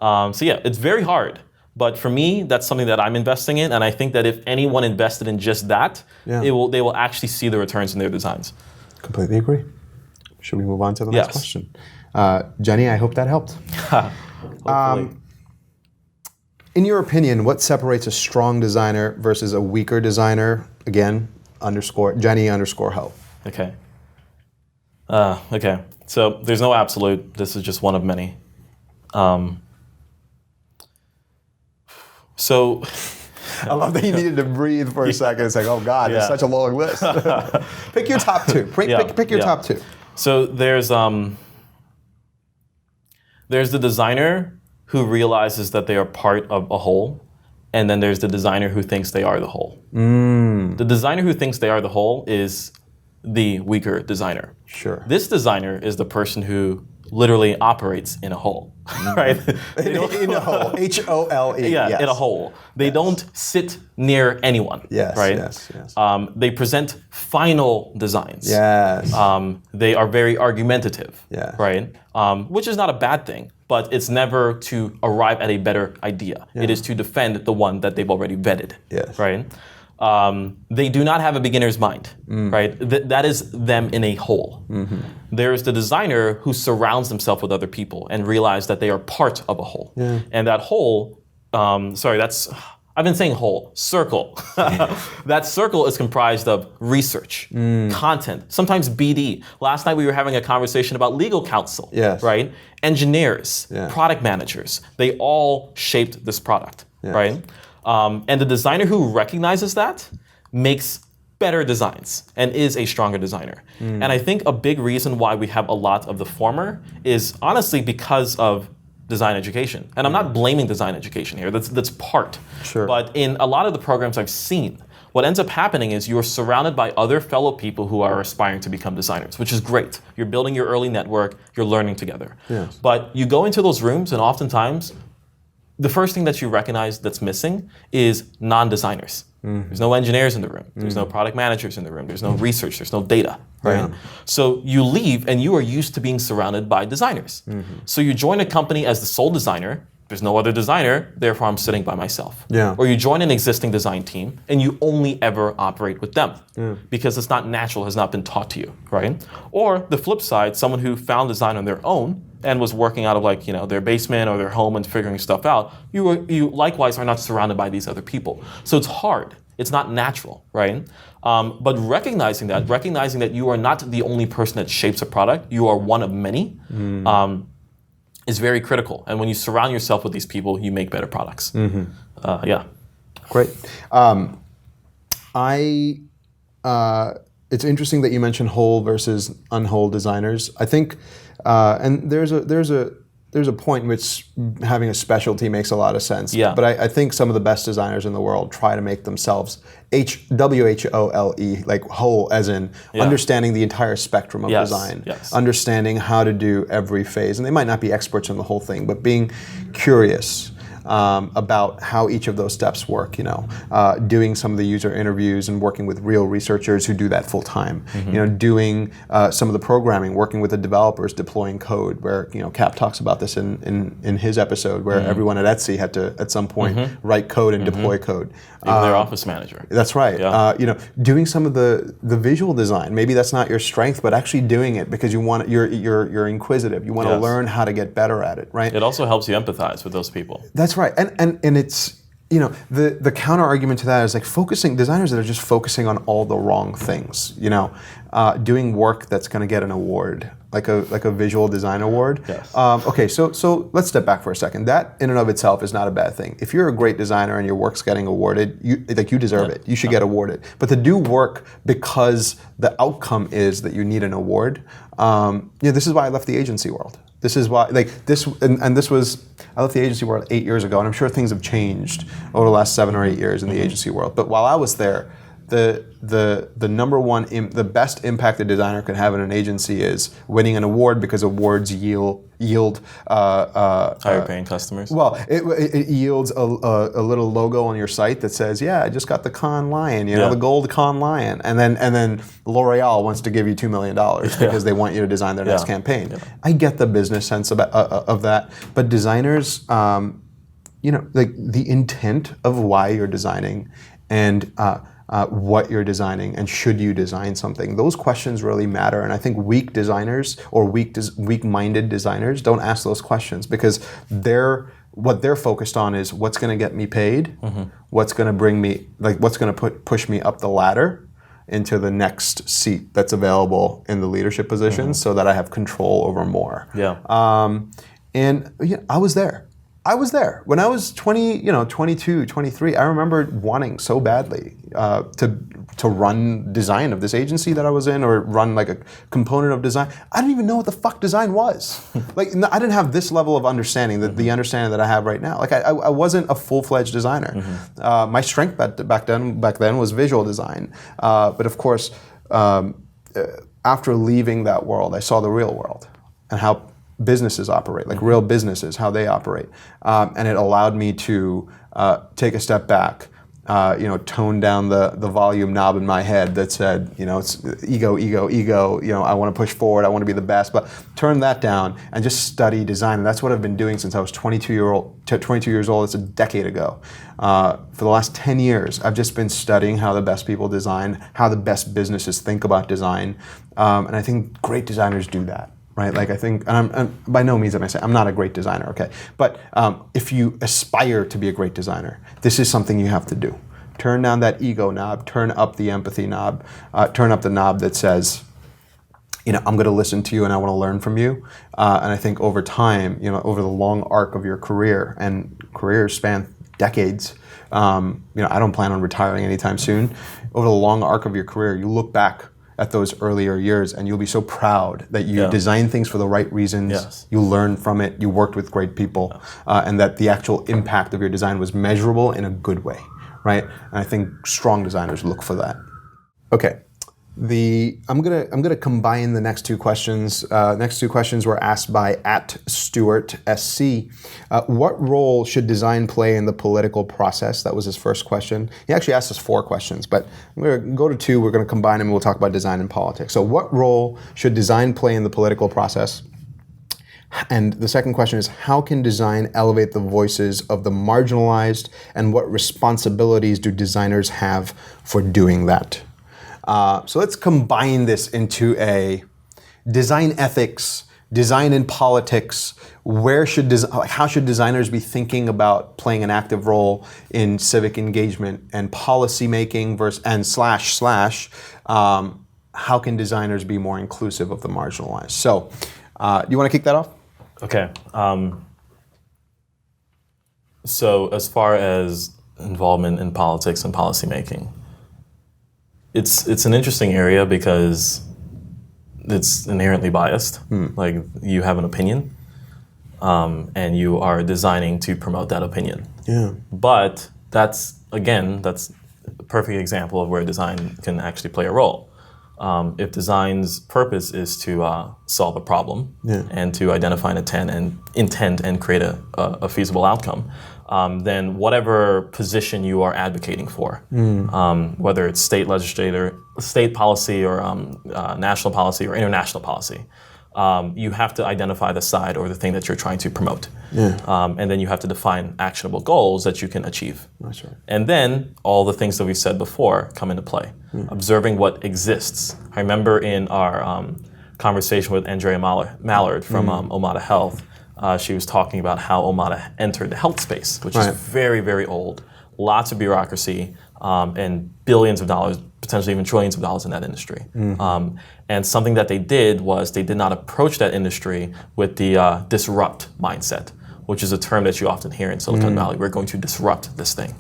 So yeah, it's very hard. But for me, that's something that I'm investing in, and I think that if anyone invested in just that, they will actually see the returns in their designs. Completely agree. Should we move on to the next question? Jenny, I hope that helped. Hopefully. In your opinion, what separates a strong designer versus a weaker designer? Again, Jenny_help. Okay. Okay. So there's no absolute. This is just one of many. So I love that you needed to breathe for a second. It's like, oh God, it's such a long list. Pick your top two. Pick your top two. So there's the designer who realizes that they are part of a whole, and then there's the designer who thinks they are the whole. The designer who thinks they are the whole is the weaker designer. Sure. This designer is the person who literally operates in a hole, right? In a hole, H-O-L-E. Yeah, yes. in a hole. They don't sit near anyone, yes, right? Yes, yes. They present final designs. Yes. They are very argumentative, Yeah. right? Which is not a bad thing, but it's never to arrive at a better idea. It is to defend the one that they've already vetted, Yes. right? They do not have a beginner's mind, right? That is them in a whole. There's the designer who surrounds himself with other people and realize that they are part of a whole. And that whole, I've been saying whole, circle. That circle is comprised of research, content, sometimes BD. Last night we were having a conversation about legal counsel, right? Engineers, product managers, they all shaped this product, right? And the designer who recognizes that makes better designs and is a stronger designer. And I think a big reason why we have a lot of the former is honestly because of design education. And I'm not blaming design education here, that's part. Sure. But in a lot of the programs I've seen, what ends up happening is you're surrounded by other fellow people who are aspiring to become designers, which is great. You're building your early network, you're learning together. Yes. But you go into those rooms and oftentimes, the first thing that you recognize that's missing is non-designers. There's no engineers in the room. There's no product managers in the room. There's no research. There's no data, right? So you leave and you are used to being surrounded by designers. So you join a company as the sole designer. There's no other designer, therefore I'm sitting by myself. Or you join an existing design team and you only ever operate with them because it's not natural, has not been taught to you, right? Or the flip side, someone who found design on their own and was working out of their basement or their home and figuring stuff out, you likewise are not surrounded by these other people. So it's hard. It's not natural, right? But recognizing that you are not the only person that shapes a product, you are one of many, is very critical. And when you surround yourself with these people, you make better products. Great. It's interesting that you mentioned whole versus unwhole designers. I think, and there's a point in which having a specialty makes a lot of sense. But I think some of the best designers in the world try to make themselves WHOLE, like whole, as in understanding the entire spectrum of design, understanding how to do every phase. And they might not be experts in the whole thing, but being curious about how each of those steps work, doing some of the user interviews and working with real researchers who do that full time, doing some of the programming, working with the developers, deploying code, where, Cap talks about this in his episode, where everyone at Etsy had to, at some point, write code and deploy code. Even their office manager. That's right. Doing some of the visual design, maybe that's not your strength, but actually doing it because you're inquisitive. You want to learn how to get better at it, right? It also helps you empathize with those people. That's right, and it's the counter argument to that is like designers that are just focusing on all the wrong things. Doing work that's going to get an award, like a visual design award. Okay, so let's step back for a second. That in and of itself is not a bad thing. If you're a great designer and your work's getting awarded, you deserve it. You should get awarded. But to do work because the outcome is that you need an award, this is why I left the agency world. This is why, I left the agency world 8 years ago, and I'm sure things have changed over the last 7 or 8 years in the agency world. But while I was there, the number one, the best impact a designer can have in an agency is winning an award, because awards yield higher paying customers. Well, it yields a little logo on your site that says, "Yeah, I just got the Cannes Lion, the gold Cannes Lion," and then L'Oreal wants to give you $2 million because they want you to design their next campaign. I get the business sense of that, but designers, like the intent of why you're designing and what you're designing and should you design something, those questions really matter. And I think weak designers or weak-minded designers don't ask those questions, because what they're focused on is what's going to get me paid, what's going to bring me, what's going to push me up the ladder, into the next seat that's available in the leadership position so that I have control over more. Yeah. And I was there. When I was 22, 23, I remember wanting so badly to run design of this agency that I was in, or run like a component of design. I didn't even know what the fuck design was. Like, I didn't have this level of understanding, the understanding that I have right now. Like, I wasn't a full-fledged designer. My strength back then was visual design. But of course, after leaving that world, I saw the real world and how businesses operate, like real businesses, how they operate. And it allowed me to take a step back, tone down the volume knob in my head that said, it's ego, I want to push forward, I want to be the best, but turn that down and just study design. And that's what I've been doing since I was 22 years old. It's a decade ago. For the last 10 years, I've just been studying how the best people design, how the best businesses think about design. And I think great designers do that. Right, like I think, and I'm by no means am I saying I'm not a great designer, okay? But if you aspire to be a great designer, this is something you have to do. Turn down that ego knob, turn up the empathy knob, turn up the knob that says, I'm going to listen to you and I want to learn from you. And I think over time, over the long arc of your career, and careers span decades, I don't plan on retiring anytime soon. Over the long arc of your career, you look back at those earlier years, and you'll be so proud that you designed things for the right reasons, you learned from it, you worked with great people, and that the actual impact of your design was measurable in a good way, right? And I think strong designers look for that. Okay, I'm gonna combine the next two questions. Next two questions were asked by @StuartSC. What role should design play in the political process? That was his first question. He actually asked us 4 questions, but I'm gonna go to 2. We're gonna combine them and we'll talk about design and politics. So what role should design play in the political process? And the second question is, how can design elevate the voices of the marginalized, and what responsibilities do designers have for doing that? So let's combine this into a design ethics, design and politics. How should designers be thinking about playing an active role in civic engagement and policy making how can designers be more inclusive of the marginalized? So, do you want to kick that off? Okay. So as far as involvement in politics and policy making, it's an interesting area because it's inherently biased. Like, you have an opinion, and you are designing to promote that opinion. Yeah. But that's a perfect example of where design can actually play a role. If design's purpose is to solve a problem and to identify an intent and create a feasible outcome, then whatever position you are advocating for, whether it's state policy or national policy or international policy, you have to identify the side or the thing that you're trying to promote. And then you have to define actionable goals that you can achieve. That's right. And then all the things that we said before come into play. Observing what exists. I remember in our conversation with Andrea Mallard from Omada Health, she was talking about how Omada entered the health space, which is very, very old. Lots of bureaucracy and billions of dollars, potentially even trillions of dollars in that industry. And something that they did was they did not approach that industry with the disrupt mindset, which is a term that you often hear in Silicon Valley. We're going to disrupt this thing.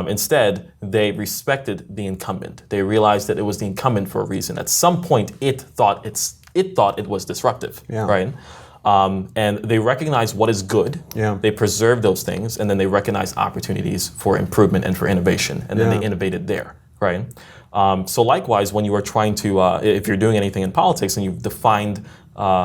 Instead, they respected the incumbent. They realized that it was the incumbent for a reason. At some point, it thought it was disruptive, right? And they recognize what is good, they preserve those things, and then they recognize opportunities for improvement and for innovation, and then they innovated there, right? So likewise, when you are trying to, if you're doing anything in politics and you've defined,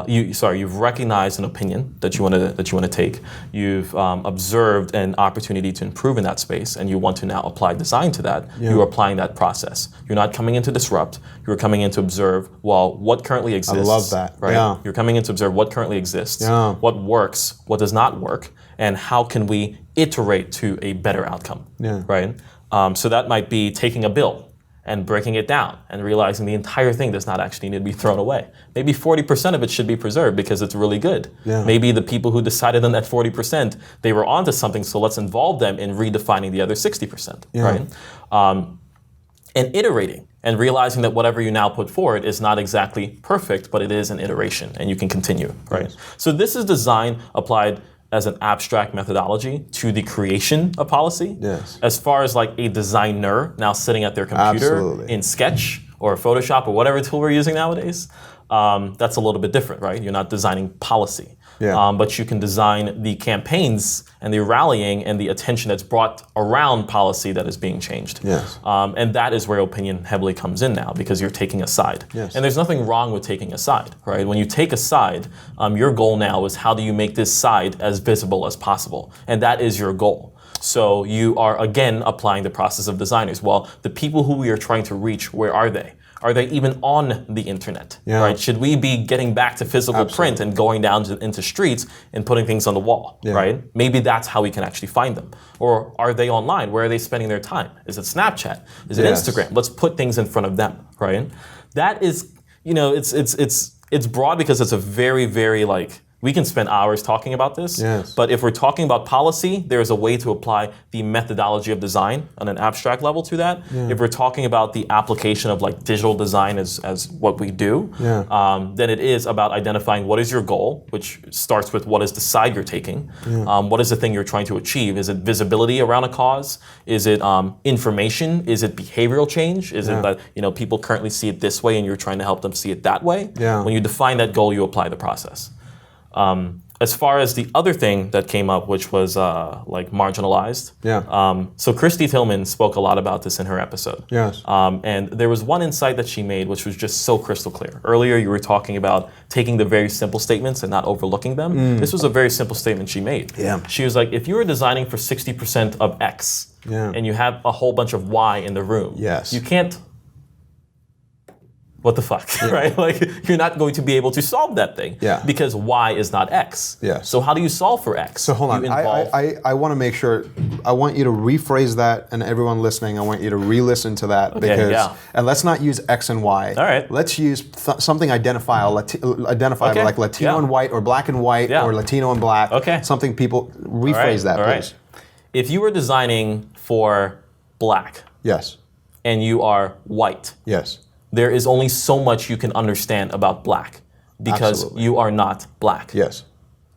you've recognized an opinion that you want to take, you've observed an opportunity to improve in that space, and you want to now apply design to that. You're applying that process. You're not coming in to disrupt. You're coming in to observe, what currently exists. I love that. Right? You're coming in to observe what currently exists, what works, what does not work, and how can we iterate to a better outcome. Right? So that might be taking a bill and breaking it down and realizing the entire thing does not actually need to be thrown away. Maybe 40% of it should be preserved because it's really good. Maybe the people who decided on that 40%, they were onto something, so let's involve them in redefining the other 60%, right? And iterating and realizing that whatever you now put forward is not exactly perfect, but it is an iteration, and you can continue, right? Yes. So this is design applied as an abstract methodology to the creation of policy. Yes. As far as like a designer now sitting at their computer Absolutely. in Sketch or Photoshop or whatever tool we're using nowadays, that's a little bit different, right? You're not designing policy. Yeah. But you can design the campaigns and the rallying and the attention that's brought around policy that is being changed. Yes. And that is where opinion heavily comes in now, because you're taking a side. Yes. And there's nothing wrong with taking a side, right? When you take a side, your goal now is how do you make this side as visible as possible? And that is your goal. So you are, again, applying the process of designers. Well, the people who we are trying to reach, where are they? Are they even on the internet? Yeah. Right? Should we be getting back to physical Absolutely. print and going down into streets and putting things on the wall? Yeah. Right? Maybe that's how we can actually find them. Or are they online? Where are they spending their time? Is it Snapchat? Is it Yes. Instagram? Let's put things in front of them. Right? That is, it's broad because it's a very, very like. We can spend hours talking about this, Yes. but if we're talking about policy, there's a way to apply the methodology of design on an abstract level to that. Yeah. If we're talking about the application of like digital design as what we do, Yeah. then it is about identifying what is your goal, which starts with what is the side you're taking. What is the thing you're trying to achieve? Is it visibility around a cause? Is it information? Is it behavioral change? Is it that people currently see it this way and you're trying to help them see it that way? Yeah. When you define that goal, you apply the process. As far as the other thing that came up, which was like marginalized. Yeah. So Christy Tillman spoke a lot about this in her episode. Yes. And there was one insight that she made, which was just so crystal clear. Earlier, you were talking about taking the very simple statements and not overlooking them. This was a very simple statement she made. Yeah. She was like, if you were designing for 60% of X, and you have a whole bunch of Y in the room, Yes. you can't. What the fuck, right? Like, you're not going to be able to solve that thing because Y is not X. Yes. So how do you solve for X? So hold on, You involve- I want to make sure, I want you to rephrase that, and everyone listening, I want you to re-listen to that, because, and let's not use X and Y. All right. Let's use something identifiable like Latino and white, or black and white, or Latino and black. Okay. Something people, rephrase that, all please. If you were designing for black Yes. and you are white, Yes. there is only so much you can understand about black because Absolutely. you are not black. Yes.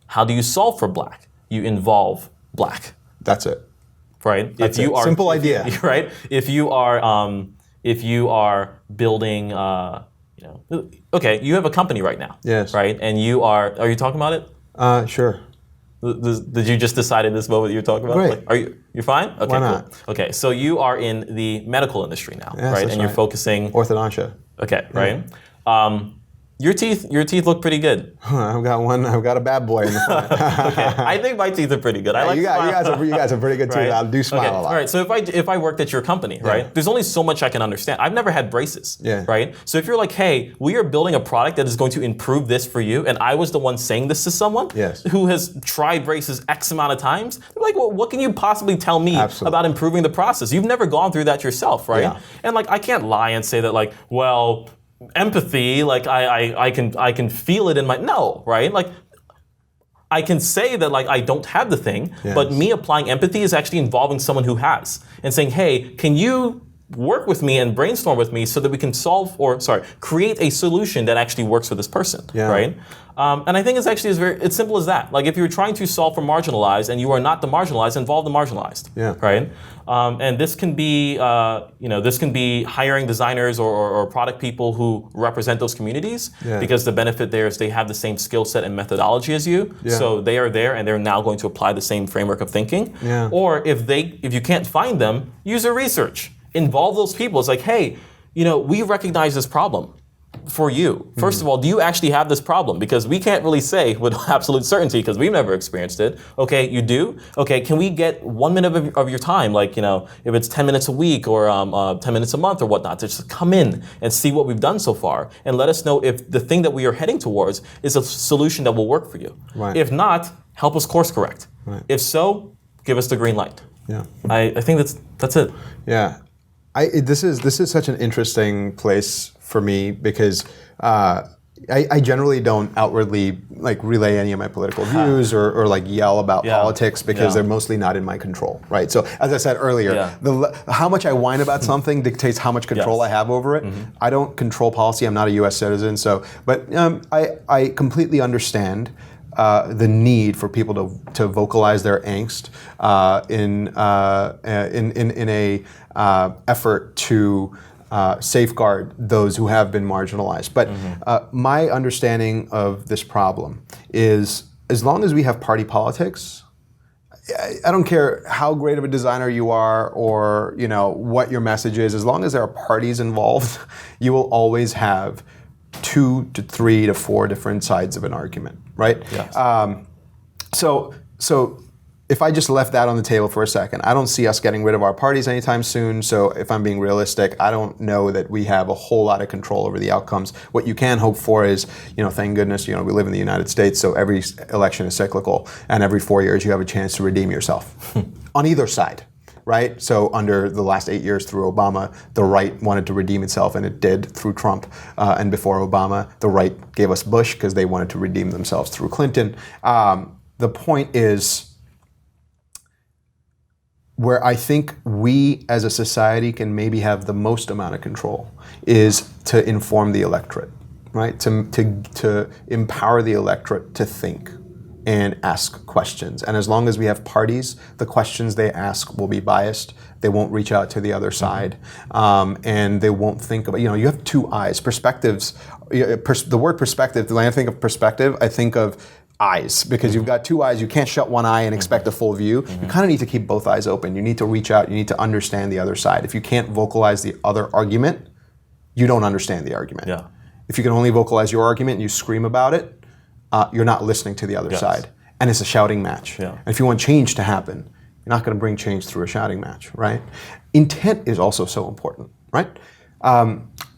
How do you solve for black? You involve black, That's it. right? That's it. Simple idea. Right? If you are building, okay, you have a company right now. Yes. Right? And are you talking about it? Sure. Did you just decide in this moment you're talking about? Great. Like, you're fine? Okay, Why not? Cool. Okay, so you are in the medical industry now, Yes, right? that's And you're right. focusing. Orthodontia. Okay, right. Your teeth look pretty good. I've got a bad boy in the front. Okay, I think my teeth are pretty good. I like you guys are pretty good too. Right. I do smile Okay, a lot. all right, so if I worked at your company, right, there's only so much I can understand. I've never had braces, right? So if you're like, hey, we are building a product that is going to improve this for you, and I was the one saying this to someone who has tried braces X amount of times, they're like, well, what can you possibly tell me about improving the process? You've never gone through that yourself, right? Yeah. And like, I can't lie and say that like, well, empathy, like I can feel it in my, no, right? Like, I can say that like I don't have the thing, but me applying empathy is actually involving someone who has and saying, hey, can you work with me and brainstorm with me so that we can create a solution that actually works for this person, right? And I think it's actually it's simple as that. Like if you're trying to solve for marginalized and you are not the marginalized, involve the marginalized, right? And this can be, hiring designers or product people who represent those communities because the benefit there is they have the same skill set and methodology as you. So they are there and they're now going to apply the same framework of thinking. Or if you can't find them, use your research. Involve those people. It's like, hey, we recognize this problem for you. First of all, do you actually have this problem? Because we can't really say with absolute certainty because we've never experienced it. Okay, you do? Okay, can we get 1 minute of your time? Like, if it's 10 minutes a week or 10 minutes a month or whatnot, to just come in and see what we've done so far and let us know if the thing that we are heading towards is a solution that will work for you. Right. If not, help us course correct. Right. If so, give us the green light. Yeah. I think that's it. Yeah. This is such an interesting place for me because I generally don't outwardly like relay any of my political views or like yell about politics because they're mostly not in my control, right? So as I said earlier, how much I whine about something dictates how much control I have over it. I don't control policy. I'm not a U.S. citizen, but I completely understand the need for people to vocalize their angst in a effort to safeguard those who have been marginalized. But my understanding of this problem is, as long as we have party politics, I don't care how great of a designer you are or what your message is. As long as there are parties involved, you will always have 2 to 3 to 4 different sides of an argument, right? Yes. So if I just left that on the table for a second, I don't see us getting rid of our parties anytime soon. So if I'm being realistic, I don't know that we have a whole lot of control over the outcomes. What you can hope for is, thank goodness, we live in the United States, so every election is cyclical, and every 4 years you have a chance to redeem yourself on either side. Right? So under the last 8 years through Obama, the right wanted to redeem itself, and it did through Trump. And before Obama, the right gave us Bush because they wanted to redeem themselves through Clinton. The point is, where I think we as a society can maybe have the most amount of control is to inform the electorate, right? To empower the electorate to think and ask questions. And as long as we have parties, the questions they ask will be biased. They won't reach out to the other side, and they won't think about, you have two eyes. Perspectives, the word perspective, when I think of perspective, I think of eyes, because you've got two eyes. You can't shut one eye and expect a full view. You kind of need to keep both eyes open. You need to reach out. You need to understand the other side. If you can't vocalize the other argument, you don't understand the argument. Yeah. If you can only vocalize your argument and you scream about it, you're not listening to the other side. And it's a shouting match. Yeah. And if you want change to happen, you're not going to bring change through a shouting match, right? Intent is also so important, right?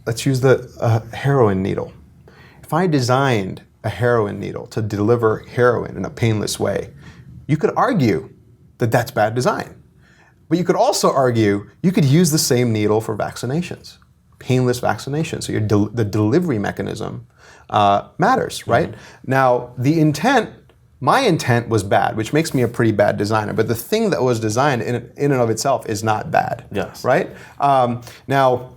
Let's use the heroin needle. If I designed a heroin needle to deliver heroin in a painless way, you could argue that that's bad design. But you could also argue you could use the same needle for vaccinations, painless vaccinations. So the delivery mechanism matters, right? Now, my intent was bad, which makes me a pretty bad designer. But the thing that was designed in and of itself is not bad, right? Now,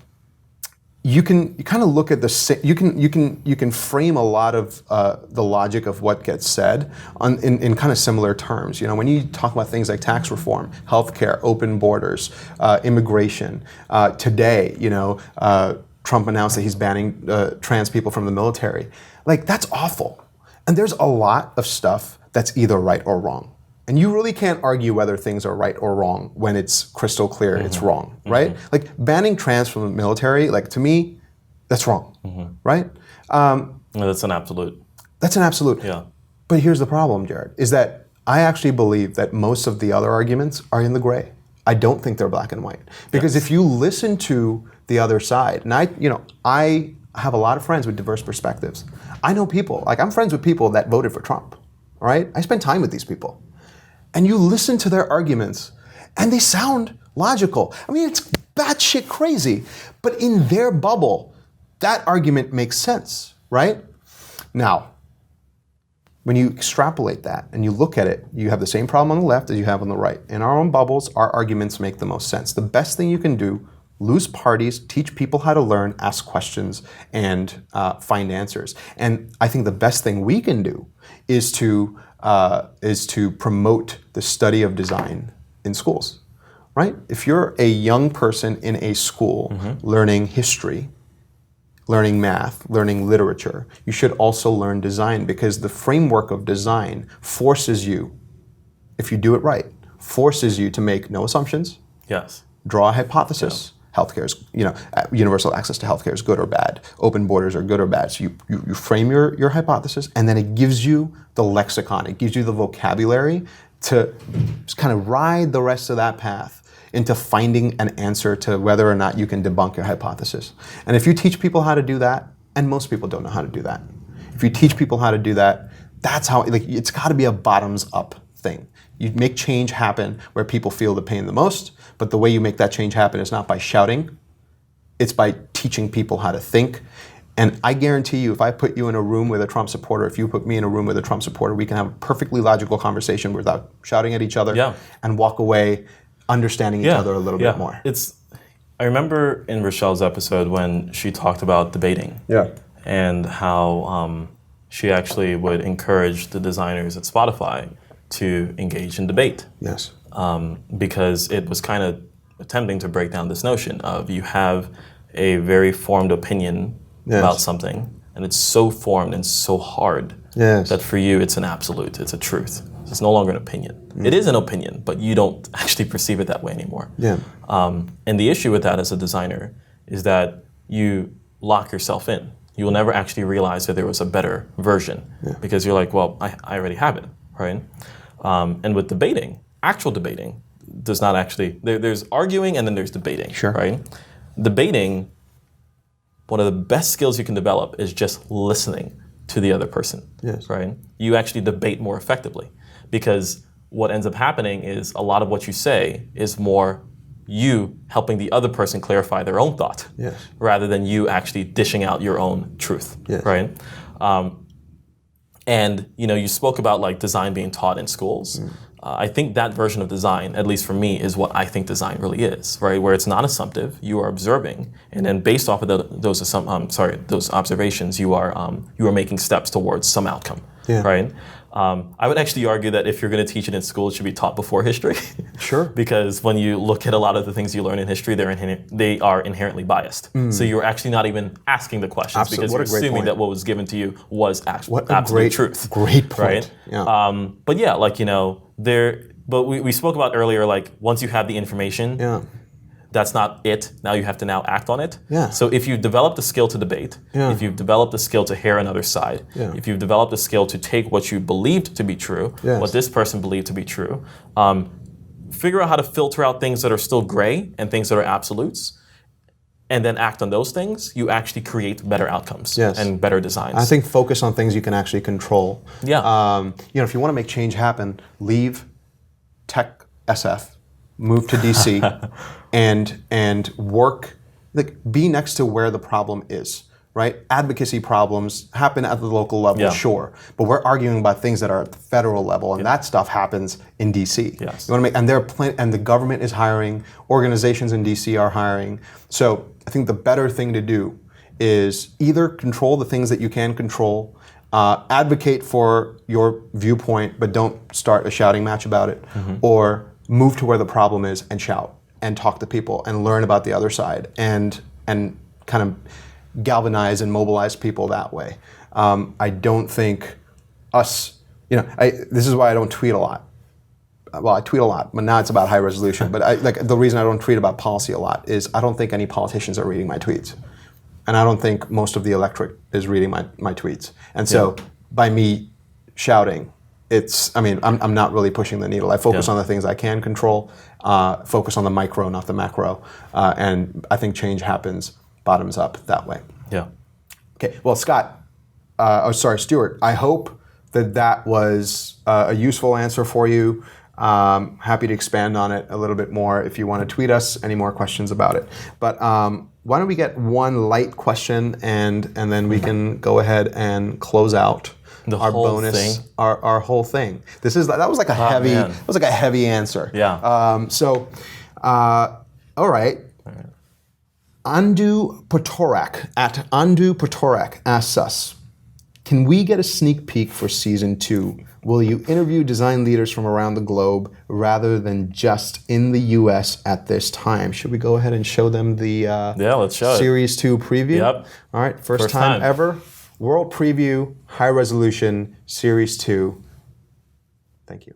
you kind of look at you can frame a lot of the logic of what gets said in kind of similar terms. When you talk about things like tax reform, healthcare, open borders, immigration. Today, Trump announced that he's banning trans people from the military. Like, that's awful. And there's a lot of stuff that's either right or wrong. And you really can't argue whether things are right or wrong when it's crystal clear it's wrong, right? Like, banning trans from the military, like, to me, that's wrong, right? That's an absolute. That's an absolute. Yeah. But here's the problem, Jared, is that I actually believe that most of the other arguments are in the gray. I don't think they're black and white. Because if you listen to the other side, and I have a lot of friends with diverse perspectives. I know people, I'm friends with people that voted for Trump, all right? I spend time with these people. And you listen to their arguments, and they sound logical. I mean, it's batshit crazy. But in their bubble, that argument makes sense, right? Now, when you extrapolate that and you look at it, you have the same problem on the left as you have on the right. In our own bubbles, our arguments make the most sense. The best thing you can do, lose parties, teach people how to learn, ask questions, and find answers. And I think the best thing we can do is to promote the study of design in schools, right? If you're a young person in a school learning history, learning math, learning literature, you should also learn design, because the framework of design forces you, if you do it right, forces you to make no assumptions, draw a hypothesis. Healthcare is, universal access to healthcare is good or bad. Open borders are good or bad. So you frame your hypothesis, and then it gives you the lexicon. It gives you the vocabulary to just kind of ride the rest of that path into finding an answer to whether or not you can debunk your hypothesis. And if you teach people how to do that, and most people don't know how to do that, if you teach people how to do that, that's how, it's got to be a bottoms-up thing. You make change happen where people feel the pain the most, but the way you make that change happen is not by shouting, it's by teaching people how to think. And I guarantee you, if I put you in a room with a Trump supporter, if you put me in a room with a Trump supporter, we can have a perfectly logical conversation without shouting at each other and walk away understanding each other a little bit more. I remember in Rochelle's episode when she talked about debating and how she actually would encourage the designers at Spotify to engage in debate. Yes. Because it was kind of attempting to break down this notion of you have a very formed opinion about something, and it's so formed and so hard that for you it's an absolute, it's a truth. It's no longer an opinion. It is an opinion, but you don't actually perceive it that way anymore. And the issue with that as a designer is that you lock yourself in. You will never actually realize that there was a better version because you're like, well, I already have it, right? And with debating, actual debating does not actually, there's arguing and then there's debating, right? Debating, one of the best skills you can develop is just listening to the other person, right? You actually debate more effectively because what ends up happening is a lot of what you say is more you helping the other person clarify their own thought rather than you actually dishing out your own truth, right? And you spoke about like design being taught in schools. I think that version of design, at least for me, is what I think design really is, right? Where it's not assumptive, you are observing, and then based off of those observations, you are making steps towards some outcome, right? I would actually argue that if you're going to teach it in school, it should be taught before history. Because when you look at a lot of the things you learn in history, they are inherently biased. So you're actually not even asking the questions because you're assuming that what was given to you was absolute truth. Great point. Right? But yeah, like, but we spoke about earlier, like once you have the information, that's not it. Now you have to now act on it. So if you've developed the skill to debate, if you've developed the skill to hear another side, if you've developed the skill to take what you believed to be true, what this person believed to be true, figure out how to filter out things that are still gray and things that are absolutes, and then act on those things, you actually create better outcomes and better designs. I think focus on things you can actually control. If you want to make change happen, leave Tech SF, move to DC, and work, like be next to where the problem is, right? Advocacy problems happen at the local level, sure, but we're arguing about things that are at the federal level, and that stuff happens in DC. You want to make, and the government is hiring, organizations in DC are hiring. So I think the better thing to do is either control the things that you can control, advocate for your viewpoint, but don't start a shouting match about it, or move to where the problem is and shout and talk to people and learn about the other side and kind of galvanize and mobilize people that way. I don't think this is why I don't tweet a lot. Well, I tweet a lot, but now it's about high resolution. But the reason I don't tweet about policy a lot is I don't think any politicians are reading my tweets. And I don't think most of the electorate is reading my tweets. And so by me shouting, I'm not really pushing the needle. I focus on the things I can control, focus on the micro, not the macro. And I think change happens bottoms up that way. Okay, well, Stuart, I hope that was a useful answer for you. Happy to expand on it a little bit more if you want to tweet us any more questions about it. But why don't we get one light question and then we can go ahead and close out our bonus, our whole thing. That was like a heavy answer. All right. Andu Potorak at Andu Potorak asks us, can we get a sneak peek for season 2? Will you interview design leaders from around the globe rather than just in the US at this time? Should we go ahead and show them the let's show series 2 preview? Yep. All right, first time ever. World preview, high resolution, series 2. Thank you.